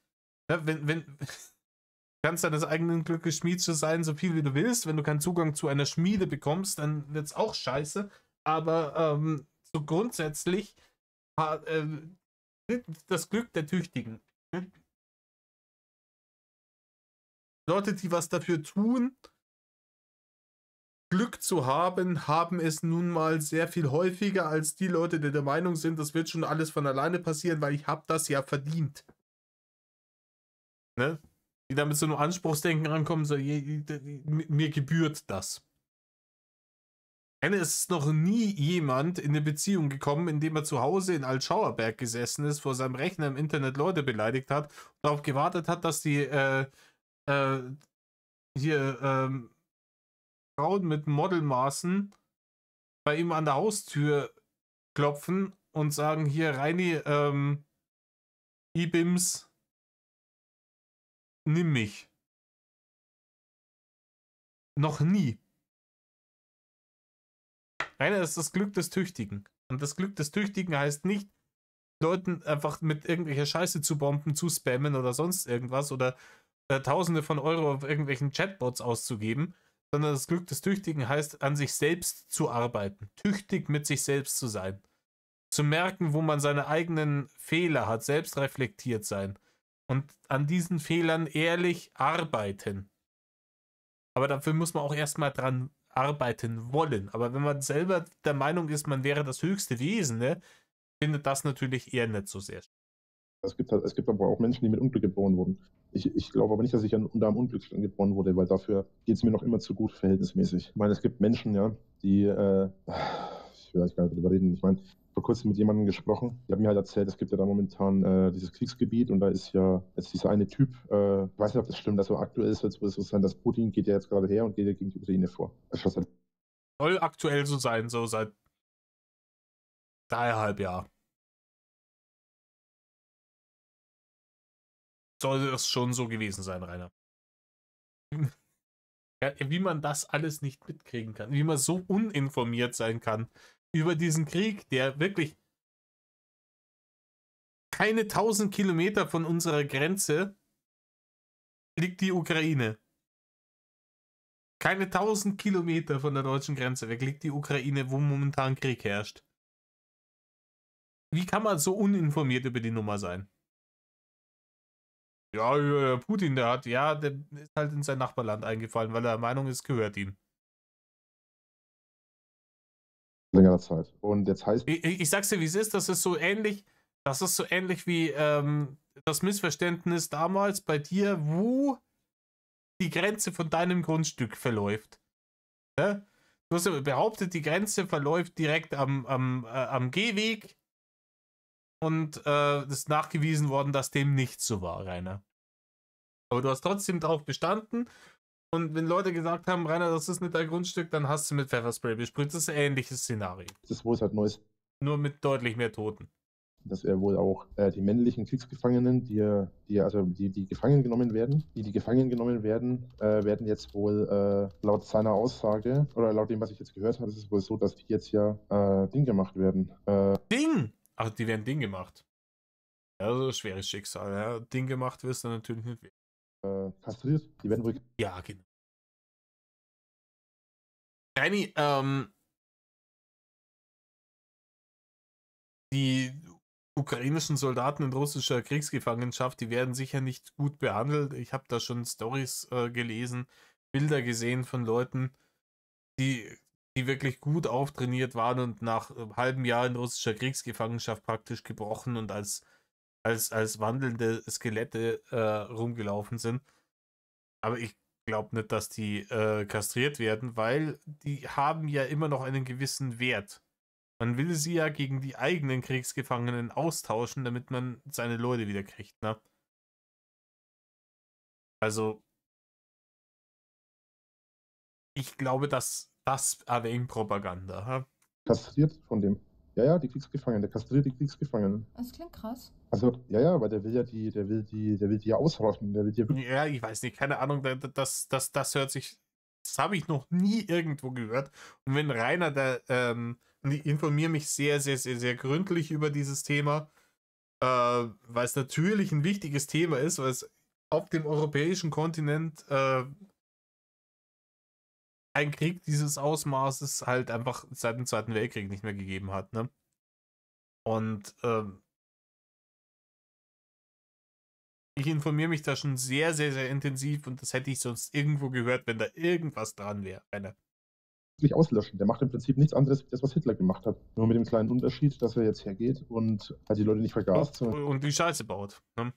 kannst deines eigenen Glückes Schmied zu sein, so viel wie du willst. Wenn du keinen Zugang zu einer Schmiede bekommst, dann wird es auch scheiße. Aber so grundsätzlich das Glück der Tüchtigen. Leute, die was dafür tun, Glück zu haben, haben es nun mal sehr viel häufiger als die Leute, die der Meinung sind, das wird schon alles von alleine passieren, weil ich habe das ja verdient. Ne? Die da mit so einem Anspruchsdenken rankommen, so, mir gebührt das. Es ist noch nie jemand in eine Beziehung gekommen, in dem er zu Hause in Altschauerberg gesessen ist, vor seinem Rechner im Internet Leute beleidigt hat und darauf gewartet hat, dass die Frauen mit Modelmaßen bei ihm an der Haustür klopfen und sagen, hier Reini, Ibims, nimm mich. Noch nie. Rainer, das ist das Glück des Tüchtigen. Und das Glück des Tüchtigen heißt nicht, Leuten einfach mit irgendwelcher Scheiße zu bomben, zu spammen oder sonst irgendwas oder Tausende von Euro auf irgendwelchen Chatbots auszugeben, sondern das Glück des Tüchtigen heißt, an sich selbst zu arbeiten. Tüchtig mit sich selbst zu sein. Zu merken, wo man seine eigenen Fehler hat, selbst reflektiert sein. Und an diesen Fehlern ehrlich arbeiten. Aber dafür muss man auch erstmal dran arbeiten wollen. Aber wenn man selber der Meinung ist, man wäre das höchste Wesen, ne, findet das natürlich eher nicht so sehr. Es gibt aber auch Menschen, die mit Unglück geboren wurden. Ich glaube aber nicht, dass ich unter einem Unglück geboren wurde, weil dafür geht es mir noch immer zu gut verhältnismäßig. Ich meine, es gibt Menschen, ja, die, ich will eigentlich gar nicht drüber reden, ich meine, vor kurzem mit jemandem gesprochen, die haben mir halt erzählt, es gibt ja da momentan dieses Kriegsgebiet und da ist ja jetzt dieser eine Typ, ich weiß nicht, ob das stimmt, also aktuell ist es so sein, dass Putin geht ja jetzt gerade her und geht ja gegen die Ukraine vor. Soll aktuell so sein, so seit 3,5 Jahren. Soll es schon so gewesen sein, Rainer. Ja, wie man das alles nicht mitkriegen kann, wie man so uninformiert sein kann über diesen Krieg, der wirklich keine 1000 Kilometer von unserer Grenze liegt die Ukraine. Keine 1000 Kilometer von der deutschen Grenze weg liegt die Ukraine, wo momentan Krieg herrscht. Wie kann man so uninformiert über die Nummer sein? Ja, Putin, der ist halt in sein Nachbarland eingefallen, weil er der Meinung ist, gehört ihm. Längerer Zeit. Und jetzt heißt Ich sag's dir, wie es ist, das ist so ähnlich wie das Missverständnis damals bei dir, wo die Grenze von deinem Grundstück verläuft. Ja? Du hast ja behauptet, die Grenze verläuft direkt am Gehweg und es ist nachgewiesen worden, dass dem nicht so war, Rainer. Aber du hast trotzdem darauf bestanden und wenn Leute gesagt haben, Rainer, das ist nicht dein Grundstück, dann hast du mit Pfefferspray besprüht. Das ist ein ähnliches Szenario. das ist wohl seit Neues, Nur mit deutlich mehr Toten. dass er wohl auch die männlichen Kriegsgefangenen, die gefangen genommen werden, werden jetzt wohl laut seiner Aussage, oder laut dem, was ich jetzt gehört habe, ist es wohl so, dass die jetzt ja Ding gemacht werden. Ding! Ach, die werden Ding gemacht. Ja, also schweres Schicksal. Ja. Ding gemacht wirst du natürlich nicht. Kastriert. Die werden wohl. Ja, genau. Reini, die ukrainischen Soldaten in russischer Kriegsgefangenschaft, die werden sicher nicht gut behandelt. Ich habe da schon Storys gelesen, Bilder gesehen von Leuten, die wirklich gut auftrainiert waren und nach einem halben Jahr in russischer Kriegsgefangenschaft praktisch gebrochen und als wandelnde Skelette rumgelaufen sind. Aber ich glaube nicht, dass die kastriert werden, weil die haben ja immer noch einen gewissen Wert. Man will sie ja gegen die eigenen Kriegsgefangenen austauschen, damit man seine Leute wieder kriegt, ne? Also, ich glaube, dass das wegen Propaganda. Ha? Kastriert von dem. Ja, die Kriegsgefangenen, der kastriert die Kriegsgefangenen. Das klingt krass. Also, ja, weil der will die ja ausrotten, der will die wirklich. Ja, ich weiß nicht, keine Ahnung, das hört sich, das habe ich noch nie irgendwo gehört. Und wenn Rainer, und ich informiere mich sehr, sehr, sehr, sehr gründlich über dieses Thema, weil es natürlich ein wichtiges Thema ist, weil es auf dem europäischen Kontinent ein Krieg dieses Ausmaßes halt einfach seit dem Zweiten Weltkrieg nicht mehr gegeben hat, ne? Und ich informiere mich da schon sehr, sehr, sehr intensiv und das hätte ich sonst irgendwo gehört, wenn da irgendwas dran wäre. Auslöschen. Der macht im Prinzip nichts anderes, als das, was Hitler gemacht hat. Nur mit dem kleinen Unterschied, dass er jetzt hergeht und halt die Leute nicht vergast, sondern Und die Scheiße baut. Ne?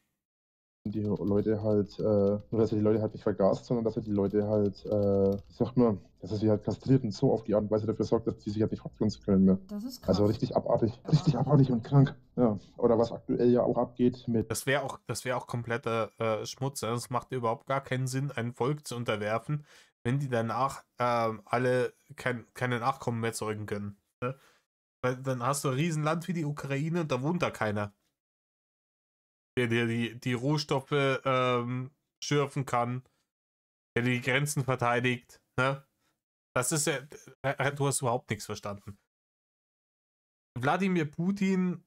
die Leute halt, nur dass er die Leute halt nicht vergast, sondern dass er die Leute halt, wie sagt man, dass er sie halt kastriert und so auf die Art und Weise dafür sorgt, dass die sich halt nicht fortpflanzen können mehr. Das ist krass. Also richtig abartig und krank. Ja. Oder was aktuell ja auch abgeht mit. Das wäre auch kompletter Schmutz. Das macht überhaupt gar keinen Sinn, ein Volk zu unterwerfen, wenn die danach alle keine Nachkommen mehr zeugen können. Ne? Weil dann hast du ein Riesenland wie die Ukraine und da wohnt da keiner, der dir die Rohstoffe schürfen kann, der die Grenzen verteidigt. Ne? Das ist ja, du hast überhaupt nichts verstanden. Wladimir Putin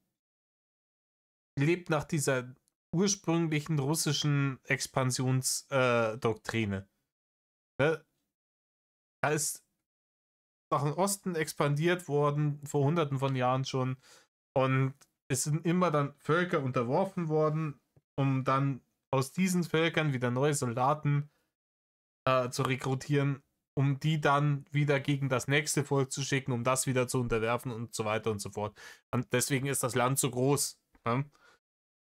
lebt nach dieser ursprünglichen russischen Expansionsdoktrine. Ne? Da ist nach dem Osten expandiert worden, vor Hunderten von Jahren schon. Und es sind immer dann Völker unterworfen worden, um dann aus diesen Völkern wieder neue Soldaten zu rekrutieren, um die dann wieder gegen das nächste Volk zu schicken, um das wieder zu unterwerfen und so weiter und so fort. Und deswegen ist das Land so groß. Ne?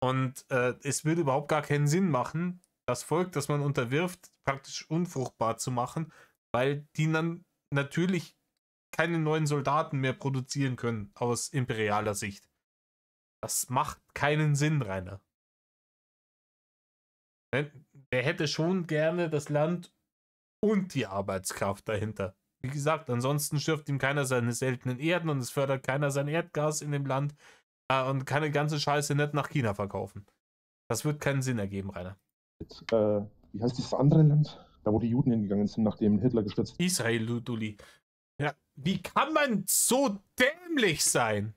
Und es würde überhaupt gar keinen Sinn machen, das Volk, das man unterwirft, praktisch unfruchtbar zu machen, weil die dann natürlich keine neuen Soldaten mehr produzieren können aus imperialer Sicht. Das macht keinen Sinn, Rainer. Der hätte schon gerne das Land und die Arbeitskraft dahinter. Wie gesagt, ansonsten schürft ihm keiner seine seltenen Erden und es fördert keiner sein Erdgas in dem Land und kann die ganze Scheiße nicht nach China verkaufen. Das wird keinen Sinn ergeben, Rainer. Wie heißt dieses andere Land? da wo die Juden hingegangen sind, nachdem Hitler gestürzt. Israel, du Dulli. Ja, wie kann man so dämlich sein?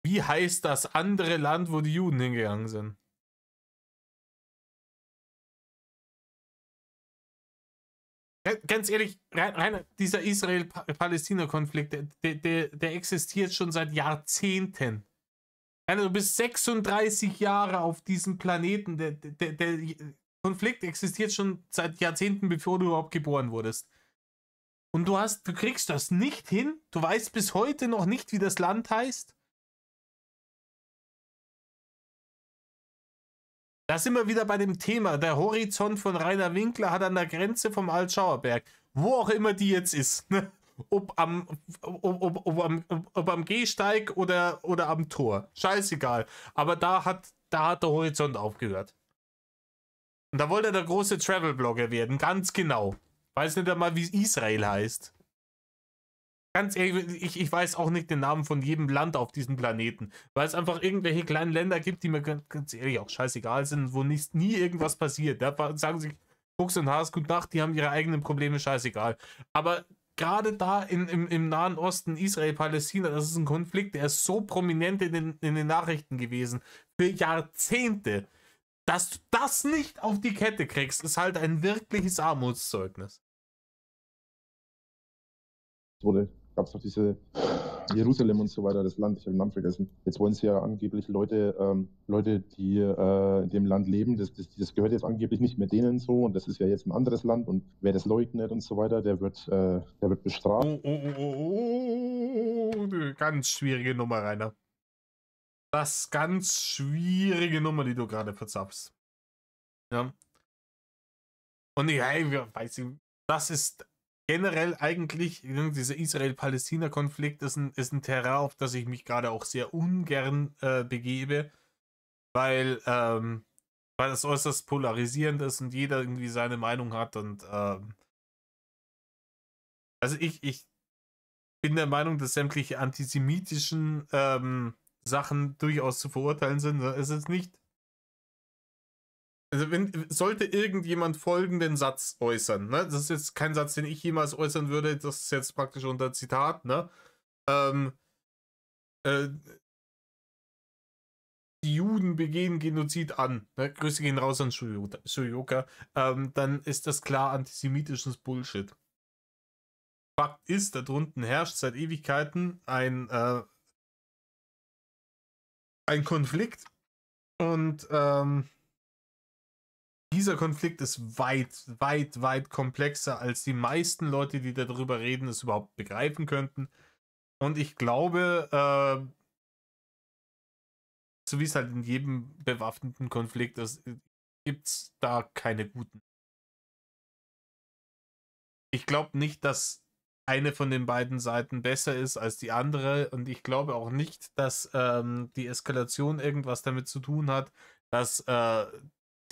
Wie heißt das andere Land, wo die Juden hingegangen sind? Ganz ehrlich, Rainer, dieser Israel-Palästina-Konflikt, der existiert schon seit Jahrzehnten. Rainer, du bist 36 Jahre auf diesem Planeten. Der Konflikt existiert schon seit Jahrzehnten, bevor du überhaupt geboren wurdest. Und du kriegst das nicht hin? Du weißt bis heute noch nicht, wie das Land heißt? Da sind wir wieder bei dem Thema. Der Horizont von Rainer Winkler hat an der Grenze vom Altschauerberg, wo auch immer die jetzt ist, ne? ob am Gehsteig oder am Tor. Scheißegal. Aber da hat der Horizont aufgehört. Und da wollte der große Travel-Blogger werden, ganz genau. Weiß nicht einmal, wie Israel heißt. Ganz ehrlich, ich weiß auch nicht den Namen von jedem Land auf diesem Planeten, weil es einfach irgendwelche kleinen Länder gibt, die mir ganz ehrlich auch scheißegal sind, wo nie irgendwas passiert. Da sagen sich Fuchs und Haas, gute Nacht, die haben ihre eigenen Probleme, scheißegal. Aber gerade da im Nahen Osten, Israel, Palästina, das ist ein Konflikt, der ist so prominent in den Nachrichten gewesen, für Jahrzehnte. Dass du das nicht auf die Kette kriegst, ist halt ein wirkliches Armutszeugnis. Gab es doch diese Jerusalem und so weiter, das Land, ich habe den Namen vergessen. Jetzt wollen sie ja angeblich Leute, die in dem Land leben, das gehört jetzt angeblich nicht mehr denen so und das ist ja jetzt ein anderes Land und wer das leugnet und so weiter, der wird bestraft. Ganz schwierige Nummer, Rainer. Das ganz schwierige Nummer, die du gerade verzapfst. Ja. Und ja, weiß ich, das ist generell eigentlich, dieser Israel-Palästina-Konflikt ist ein Terrain, auf das ich mich gerade auch sehr ungern begebe, weil es äußerst polarisierend ist und jeder irgendwie seine Meinung hat und also ich bin der Meinung, dass sämtliche antisemitischen Sachen durchaus zu verurteilen sind. Es ist nicht. Also sollte irgendjemand folgenden Satz äußern, ne? Das ist jetzt kein Satz, den ich jemals äußern würde, das ist jetzt praktisch unter Zitat, ne? Die Juden begehen Genozid an, ne? Grüße gehen raus an Shuyoka, dann ist das klar antisemitisches Bullshit. Fakt ist, da drunten herrscht seit Ewigkeiten ein Konflikt und dieser Konflikt ist weit komplexer, als die meisten Leute, die darüber reden, es überhaupt begreifen könnten. Und ich glaube, so wie es halt in jedem bewaffneten Konflikt ist, gibt es da keine guten. Ich glaube nicht, dass eine von den beiden Seiten besser ist als die andere und ich glaube auch nicht, dass die Eskalation irgendwas damit zu tun hat, dass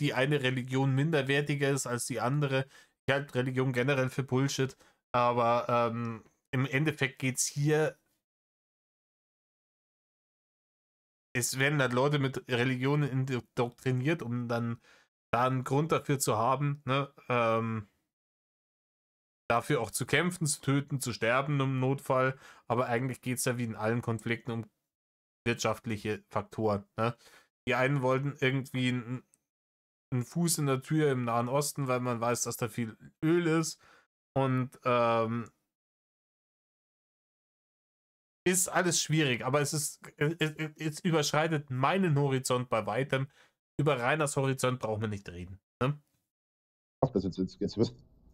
die eine Religion minderwertiger ist als die andere. Ich halte Religion generell für Bullshit, aber im Endeffekt geht es hier. Es werden halt Leute mit Religionen indoktriniert, um dann da einen Grund dafür zu haben, ne? Dafür auch zu kämpfen, zu töten, zu sterben im Notfall. Aber eigentlich geht es ja wie in allen Konflikten um wirtschaftliche Faktoren. Ne? Die einen wollten irgendwie einen Fuß in der Tür im Nahen Osten, weil man weiß, dass da viel Öl ist. Und ist alles schwierig, aber es überschreitet meinen Horizont bei weitem. Über Rainers Horizont brauchen wir nicht reden. Ne? Jetzt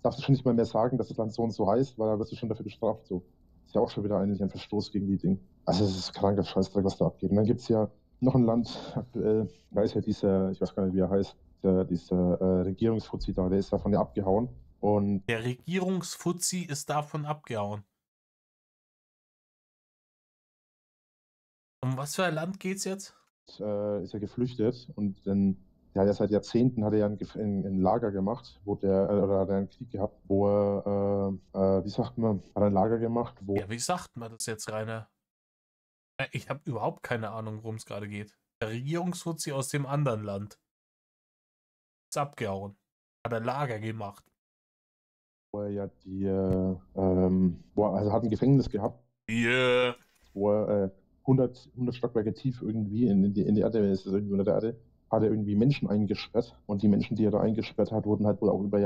darfst du schon nicht mal mehr sagen, dass das Land so und so heißt, weil da wirst du schon dafür bestraft. So. Ist ja auch schon wieder eigentlich ein Verstoß gegen die Dinge. Also es ist kranker Scheißdreck, was da abgeht. Und dann gibt es ja noch ein Land aktuell, da ist ja dieser, ich weiß gar nicht, wie er heißt, dieser Regierungsfuzzi da, der ist davon ja abgehauen. Und der Regierungsfuzzi ist davon abgehauen. Um was für ein Land geht's jetzt? Ist er geflüchtet und dann, der hat ja seit Jahrzehnten ein Lager gemacht, oder hat er einen Krieg gehabt, wo er, wie sagt man, hat ein Lager gemacht, wo. Ja, wie sagt man das jetzt, Rainer? Ich habe überhaupt keine Ahnung, worum es gerade geht. Der Regierungsfuzzi aus dem anderen Land. ist abgehauen. Hat ein Lager gemacht. Wo er ja also hat ein Gefängnis gehabt, Yeah. wo er 100 Stockwerke tief irgendwie in die Erde, ist das irgendwie unter der Erde, hat er irgendwie Menschen eingesperrt. Und die Menschen, die er da eingesperrt hat, wurden halt wohl auch über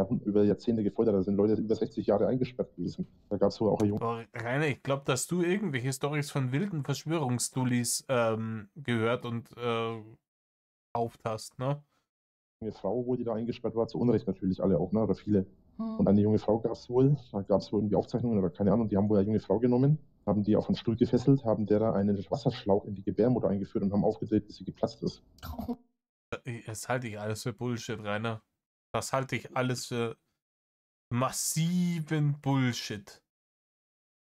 Jahrzehnte gefoltert. Da sind Leute über 60 Jahre eingesperrt gewesen. Da gab es wohl auch eine junge Boah, Rainer, ich glaube, dass du irgendwelche Storys von wilden Verschwörungsdullis gehört und gekauft hast, ne? Frau, wo die da eingesperrt war, zu Unrecht natürlich alle auch, ne? Oder viele. Und Hm. eine junge Frau gab es wohl, da gab es wohl irgendwie Aufzeichnungen oder keine Ahnung, die haben wohl eine junge Frau genommen, haben die auf einen Stuhl gefesselt, haben der da einen Wasserschlauch in die Gebärmutter eingeführt und haben aufgedreht, bis sie geplatzt ist. Oh, Das halte ich alles für Bullshit, Rainer. Das halte ich alles für massiven Bullshit.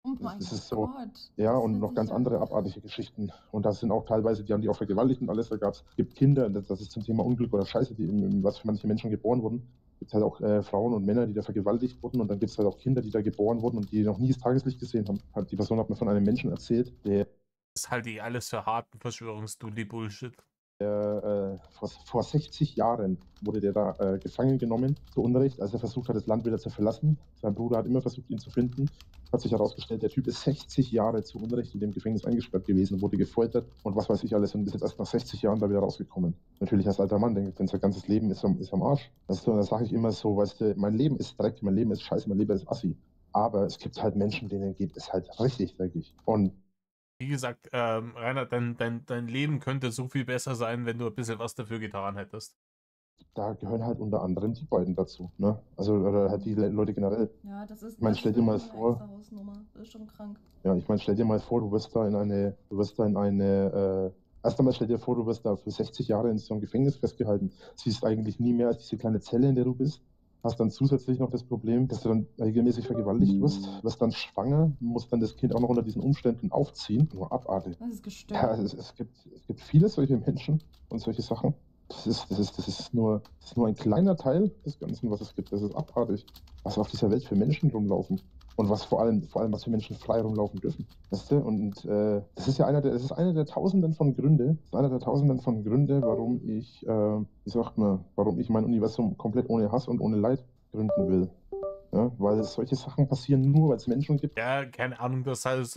oh mein Das ist so, Gott. ja, Das und hört noch sich ganz ja- andere abartige Geschichten. Und das sind auch teilweise, die haben die auch vergewaltigt und alles. Es gibt Kinder, das ist zum Thema Unglück oder Scheiße, was für manche Menschen geboren wurden. Es gibt halt auch Frauen und Männer, die da vergewaltigt wurden. Und dann gibt es halt auch Kinder, die da geboren wurden und die noch nie das Tageslicht gesehen haben. Die Person hat mir von einem Menschen erzählt, der Das halte ich alles für harten Verschwörungsdulli-Bullshit. vor 60 Jahren wurde der da gefangen genommen, zu Unrecht, als er versucht hat, das Land wieder zu verlassen. Sein Bruder hat immer versucht, ihn zu finden. Hat sich herausgestellt, der Typ ist 60 Jahre zu Unrecht in dem Gefängnis eingesperrt gewesen, wurde gefoltert und was weiß ich alles und ist jetzt erst nach 60 Jahren da wieder rausgekommen. Natürlich als alter Mann, denkt, denn sein ganzes Leben ist am Arsch. Weißt du, und da sage ich immer so, weißt du, mein Leben ist Dreck, mein Leben ist scheiße, mein Leben ist assi. Aber es gibt halt Menschen, denen geht es halt richtig dreckig. Und Wie gesagt, Rainer, dein Leben könnte so viel besser sein, wenn du ein bisschen was dafür getan hättest. da gehören halt unter anderem die beiden dazu, ne? Also, oder halt die Leute generell. Ja, das ist Ich meine, das stell ist dir mal eine vor, extra Hausnummer. Das ist schon krank. ja, ich meine, stell dir mal vor, du wirst da in erst einmal stell dir vor, du wirst da für 60 Jahre in so einem Gefängnis festgehalten, siehst eigentlich nie mehr als diese kleine Zelle, in der du bist, hast dann zusätzlich noch das Problem, dass du dann regelmäßig vergewaltigt wirst dann schwanger, musst dann das Kind auch noch unter diesen Umständen aufziehen, nur abartig. Das ist gestört. Ja, es gibt viele solche Menschen und solche Sachen. Das ist nur ein kleiner Teil des Ganzen, was es gibt. Das ist abartig, was auf dieser Welt für Menschen rumlaufen. Und was vor allem, was für Menschen frei rumlaufen dürfen. Weißt du? Und das ist ja das ist einer der Tausenden von Gründe, warum warum ich mein Universum komplett ohne Hass und ohne Leid gründen will. Ja? Weil solche Sachen passieren nur, weil es Menschen gibt. Ja, keine Ahnung, das ist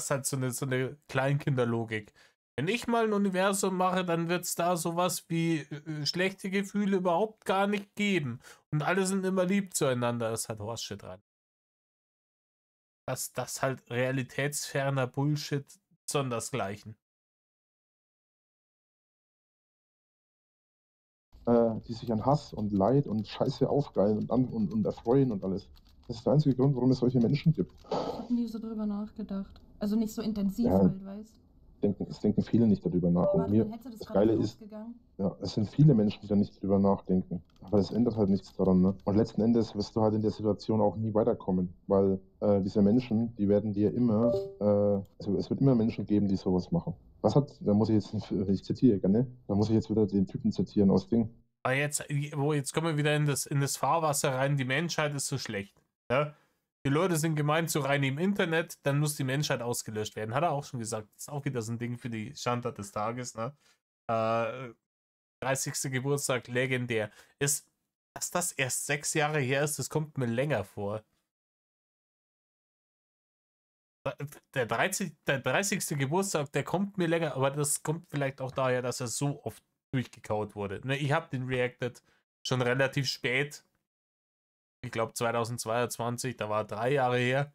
halt so eine Kleinkinderlogik. Wenn ich mal ein Universum mache, dann wird es da sowas wie schlechte Gefühle überhaupt gar nicht geben. Und alle sind immer lieb zueinander. Das hat Horseshit rein. Das halt realitätsferner Bullshit sondersgleichen. Die sich an Hass und Leid und Scheiße aufgeilen und erfreuen und alles. Das ist der einzige Grund, warum es solche Menschen gibt. Ich habe nie so drüber nachgedacht. Also nicht so intensiv Ja. halt, weißt Es denken viele nicht darüber nach. Und Warte, mir, dann hättest du das das gerade Geile ist, ausgegangen. ja, es sind viele Menschen, die da nicht drüber nachdenken. Aber das ändert halt nichts daran. Ne? Und letzten Endes wirst du halt in der Situation auch nie weiterkommen, weil diese Menschen, die werden dir immer, also es wird immer Menschen geben, die sowas machen. Da muss ich jetzt, ich zitiere gerne, da muss ich jetzt wieder den Typen zitieren aus Ding. Aber jetzt kommen wir wieder in das Fahrwasser rein, die Menschheit ist so schlecht. Ja? Die Leute sind gemeint so rein im Internet, dann muss die Menschheit ausgelöscht werden. Hat er auch schon gesagt. Das ist auch wieder so ein Ding für die Schandtat des Tages. Ne? 30. Geburtstag, legendär. Dass das erst 6 Jahre her ist, das kommt mir länger vor. Der 30. Geburtstag, der kommt mir länger, aber das kommt vielleicht auch daher, dass er so oft durchgekaut wurde. Ne, ich habe den Reacted schon relativ spät. Ich glaube 2022, da war 3 Jahre her.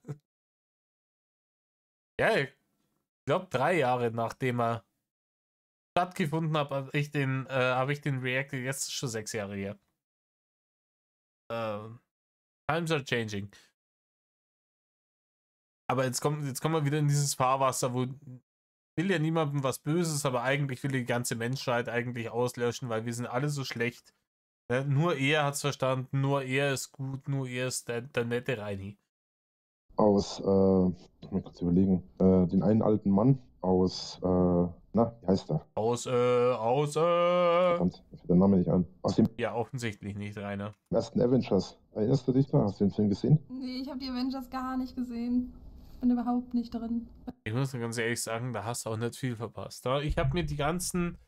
Ja, ich glaube 3 Jahre nachdem er stattgefunden hat, habe ich den Reacted, jetzt schon 6 Jahre her. Times are changing. Aber jetzt kommen wir wieder in dieses Fahrwasser, wo will ja niemandem was Böses, aber eigentlich will die ganze Menschheit eigentlich auslöschen, weil wir sind alle so schlecht. Ne? Nur er hat's verstanden, nur er ist gut, nur er ist der nette Reini. Muss mir kurz überlegen, den einen alten Mann aus, wie heißt der? Verdammt, mir fällt der Name nicht ein. Aus dem Ja, offensichtlich nicht, Rainer. ersten Avengers. Erinnerst du dich da? Hast du den Film gesehen? Nee, ich habe die Avengers gar nicht gesehen. Bin überhaupt nicht drin. Ich muss dir ganz ehrlich sagen, da hast du auch nicht viel verpasst. Ich habe mir diesen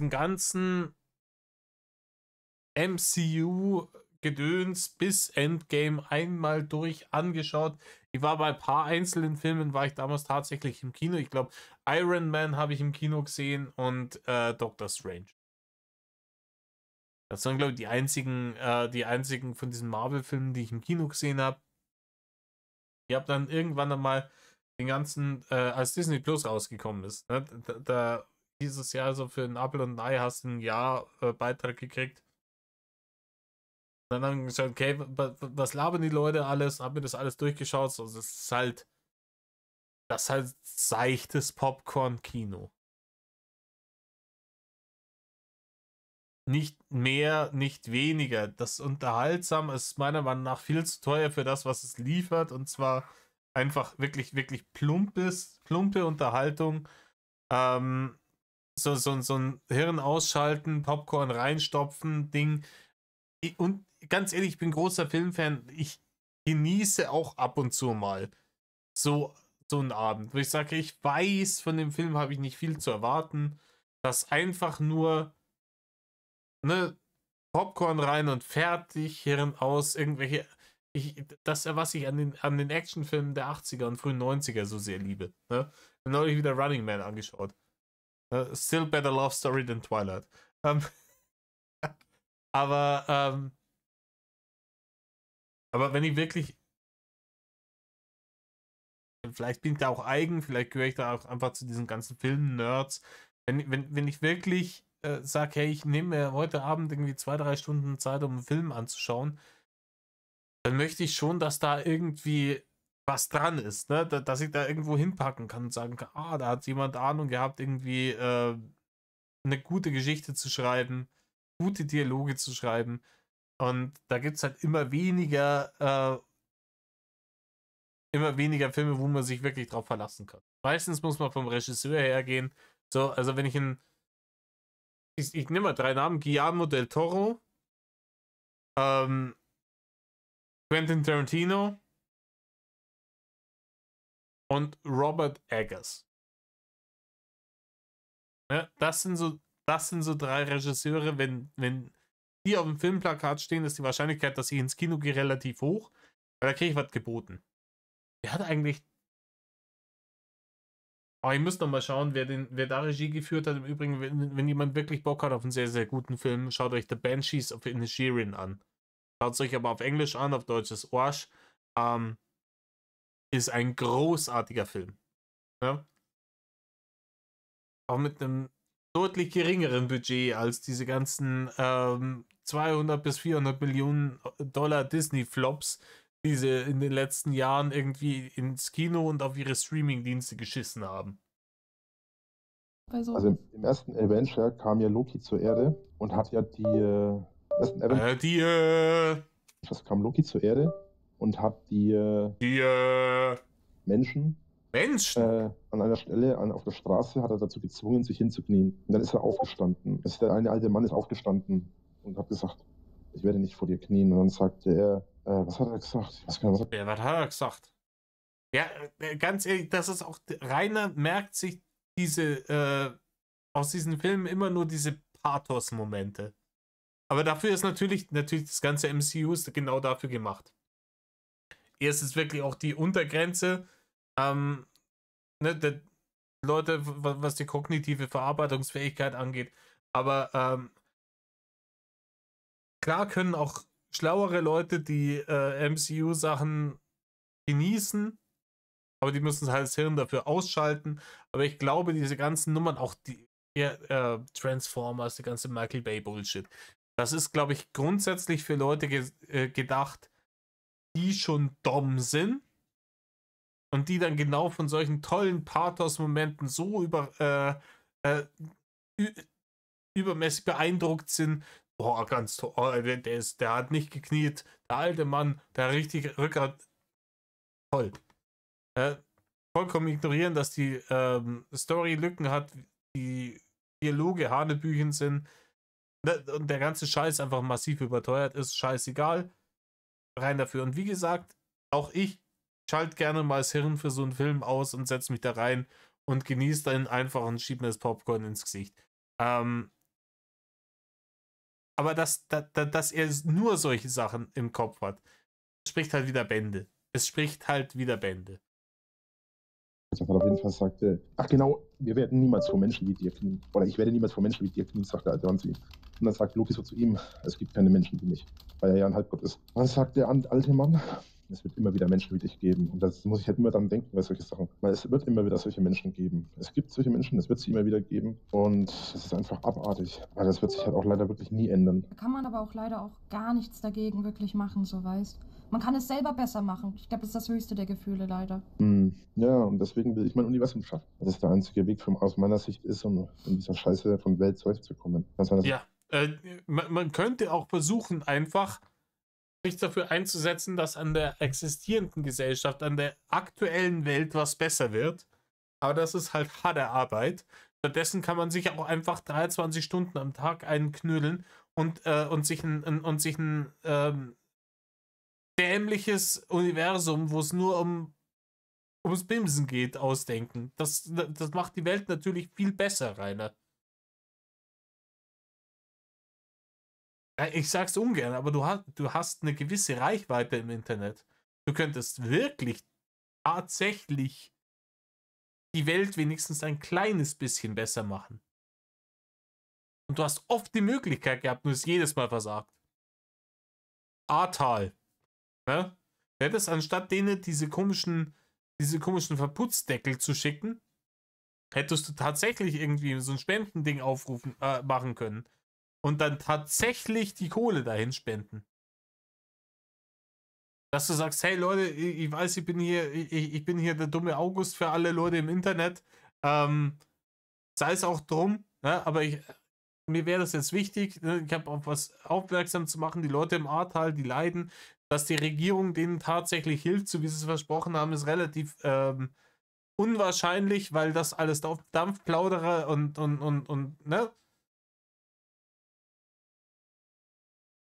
ganzen MCU-Gedöns bis Endgame einmal durch angeschaut. Ich war bei ein paar einzelnen Filmen, war ich damals tatsächlich im Kino. Ich glaube, Iron Man habe ich im Kino gesehen und Doctor Strange. Das waren, glaube ich, die einzigen von diesen Marvel-Filmen, die ich im Kino gesehen habe. Ich habe dann irgendwann einmal den ganzen, als Disney Plus rausgekommen ist, ne, da dieses Jahr so für ein Apfel und ein Ei hast du ein Jahr Beitrag gekriegt. Dann haben wir gesagt, okay, was labern die Leute alles? Hab mir das alles durchgeschaut. So, das ist halt seichtes Popcorn-Kino. Nicht mehr, nicht weniger. Das unterhaltsam ist meiner Meinung nach viel zu teuer für das, was es liefert. Und zwar einfach wirklich, wirklich plumpe Unterhaltung. So ein Hirn ausschalten, Popcorn reinstopfen, Ding. Und ganz ehrlich, ich bin großer Filmfan. Ich genieße auch ab und zu mal so einen Abend, wo ich sage, ich weiß, von dem Film habe ich nicht viel zu erwarten. Das einfach nur ne, Popcorn rein und fertig, Hirn aus, irgendwelche. Das, was ich an den Actionfilmen der 80er und frühen 90er so sehr liebe. Ne? Neulich wieder Running Man angeschaut. Still better love story than Twilight. Aber wenn ich wirklich. Vielleicht bin ich da auch eigen, vielleicht gehöre ich da auch einfach zu diesen ganzen Film-Nerds. Wenn ich wirklich sage, hey, ich nehme mir heute Abend irgendwie 2-3 Stunden Zeit, um einen Film anzuschauen, dann möchte ich schon, dass da irgendwie was dran ist, ne? Dass ich da irgendwo hinpacken kann und sagen kann, da hat jemand Ahnung gehabt, irgendwie eine gute Geschichte zu schreiben, gute Dialoge zu schreiben. Und da gibt es halt immer weniger Filme, wo man sich wirklich drauf verlassen kann. Meistens muss man vom Regisseur hergehen. So, also wenn ich nehme mal 3 Namen: Guillermo del Toro, Quentin Tarantino und Robert Eggers. Ja, das sind so 3 Regisseure, wenn die auf dem Filmplakat stehen, ist die Wahrscheinlichkeit, dass ich ins Kino gehe, relativ hoch, weil da kriege ich was geboten. Wer hat eigentlich. Aber ich muss noch mal schauen, wer da Regie geführt hat. Im Übrigen, wenn jemand wirklich Bock hat auf einen sehr, sehr guten Film, schaut euch The Banshees of Inisherin an. Schaut es euch aber auf Englisch an, auf Deutsch ist Arsch. Ist ein großartiger Film. Ja? Auch mit einem deutlich geringeren Budget als diese ganzen 200 bis 400 Millionen Dollar Disney-Flops, die sie in den letzten Jahren irgendwie ins Kino und auf ihre Streaming-Dienste geschissen haben. Also im ersten Avenger kam ja Loki zur Erde und hat ja die ersten Avengers kam Loki zur Erde und hat die Menschen an einer Stelle auf der Straße hat er dazu gezwungen, sich hinzuknien. Und dann ist er aufgestanden. Der eine alte Mann ist aufgestanden und hat gesagt, ich werde nicht vor dir knien. Und dann sagte er, was hat er gesagt? Was hat er gesagt? Ja, ganz ehrlich, das ist auch, Rainer merkt sich aus diesen Filmen immer nur diese Pathos-Momente. Aber dafür ist natürlich das ganze MCU ist genau dafür gemacht. Erstens wirklich auch die Untergrenze, ne, Leute, was die kognitive Verarbeitungsfähigkeit angeht. Aber klar können auch schlauere Leute die MCU-Sachen genießen, aber die müssen halt das Hirn dafür ausschalten. Aber ich glaube, diese ganzen Nummern, auch die Transformers, die ganze Michael Bay Bullshit, das ist, glaube ich, grundsätzlich für Leute gedacht, die schon dumm sind und die dann genau von solchen tollen Pathos-Momenten so übermäßig beeindruckt sind. Boah, ganz toll, der hat nicht gekniet, der alte Mann, der richtig Rückgrat. Toll. Vollkommen ignorieren, dass die Story Lücken hat, die Dialoge Hanebüchen sind und der ganze Scheiß einfach massiv überteuert ist. Scheißegal. Rein dafür. Und wie gesagt, auch ich schalte gerne mal das Hirn für so einen Film aus und setze mich da rein und genieße dann einfach und schiebe mir das Popcorn ins Gesicht. Aber dass er nur solche Sachen im Kopf hat, spricht halt wieder Bände. Es spricht halt wieder Bände. dass er auf jeden Fall sagte, ach genau, wir werden niemals vor Menschen wie dir knien. Oder ich werde niemals vor Menschen wie dir knien, sagt der alte Mann zu ihm. Und dann sagt Loki so zu ihm, es gibt keine Menschen wie mich, weil er ja ein Halbgott ist. Und dann sagt der alte Mann, es wird immer wieder Menschen wie dich geben. Und das muss ich halt immer dran denken bei solchen Sachen. Weil es wird immer wieder solche Menschen geben. Es gibt solche Menschen, es wird sie immer wieder geben. Und das ist einfach abartig. Weil das wird sich halt auch leider wirklich nie ändern. Da kann man aber auch leider auch gar nichts dagegen wirklich machen, so weißt. Man kann es selber besser machen. Ich glaube, das ist das höchste der Gefühle, leider. Ja, und deswegen will ich mein Universum schaffen. Das ist der einzige Weg aus meiner Sicht ist, um in dieser Scheiße von Welt zurechtzukommen. Ja, man könnte auch versuchen, einfach sich dafür einzusetzen, dass an der existierenden Gesellschaft, an der aktuellen Welt was besser wird. Aber das ist halt harte Arbeit. Stattdessen kann man sich auch einfach 23 Stunden am Tag einknüllen und sich ein dämliches Universum, wo es nur ums Bimsen geht, ausdenken. Das macht die Welt natürlich viel besser, Rainer. Ich sag's ungern, aber du hast eine gewisse Reichweite im Internet. Du könntest wirklich tatsächlich die Welt wenigstens ein kleines bisschen besser machen. Und du hast oft die Möglichkeit gehabt und es jedes Mal versagt. Ahrtal. Ne? Du hättest anstatt denen diese komischen Verputzdeckel zu schicken, hättest du tatsächlich irgendwie so ein Spendending machen können. Und dann tatsächlich die Kohle dahin spenden. Dass du sagst, hey Leute, ich weiß, ich bin hier der dumme August für alle Leute im Internet. Sei es auch drum, ne? Aber mir wäre das jetzt wichtig, ne? Ich habe auf was aufmerksam zu machen, die Leute im Ahrtal, die leiden, dass die Regierung denen tatsächlich hilft, so wie sie es versprochen haben, ist relativ unwahrscheinlich, weil das alles Dampfplauderer und ne?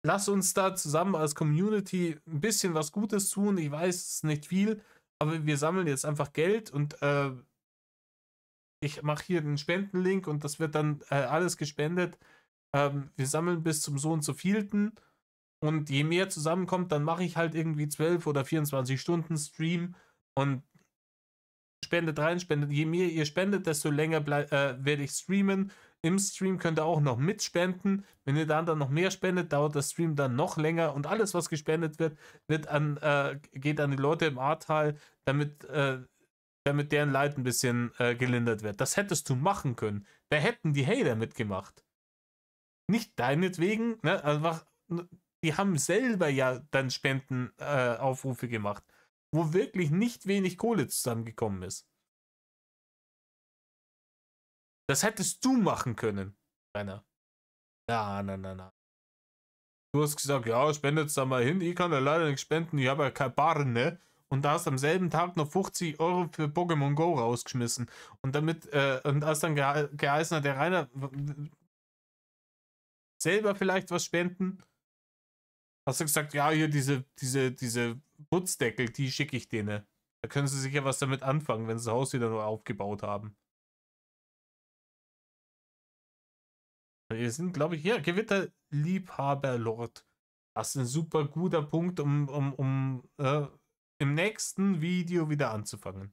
Lass uns da zusammen als Community ein bisschen was Gutes tun. Ich weiß, es ist nicht viel, aber wir sammeln jetzt einfach Geld und ich mache hier den Spendenlink und das wird dann alles gespendet. Wir sammeln bis zum so und so vielten und je mehr zusammenkommt, dann mache ich halt irgendwie 12 oder 24 Stunden Stream und spendet rein, spendet. Je mehr ihr spendet, desto länger werde ich streamen. Im Stream könnt ihr auch noch mitspenden. Wenn ihr dann noch mehr spendet, dauert der Stream dann noch länger und alles, was gespendet wird, geht an die Leute im Ahrtal, damit deren Leid ein bisschen gelindert wird. Das hättest du machen können. Da hätten die Hater mitgemacht. Nicht deinetwegen, ne? Einfach, die haben selber ja dann Spendenaufrufe gemacht, wo wirklich nicht wenig Kohle zusammengekommen ist. Das hättest du machen können, Rainer. Na. Du hast gesagt, ja, spendet da mal hin. Ich kann da leider nicht spenden, ich habe ja keine Barren, ne? Und da hast am selben Tag noch 50 Euro für Pokémon Go rausgeschmissen. Und als dann geheißen hat, der Rainer selber vielleicht was spenden, hast du gesagt, ja, hier diese Putzdeckel, die schicke ich denen. Da können sie sicher was damit anfangen, wenn sie das Haus wieder nur aufgebaut haben. Wir sind, glaube ich, hier, Gewitterliebhaber-Lord. Das ist ein super guter Punkt, um im nächsten Video wieder anzufangen.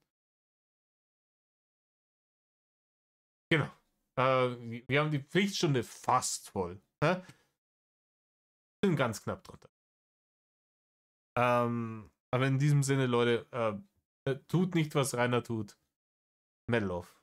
Genau. Wir haben die Pflichtstunde fast voll. Sind ganz knapp drunter. Aber in diesem Sinne, Leute, tut nicht, was Rainer tut. Metal off.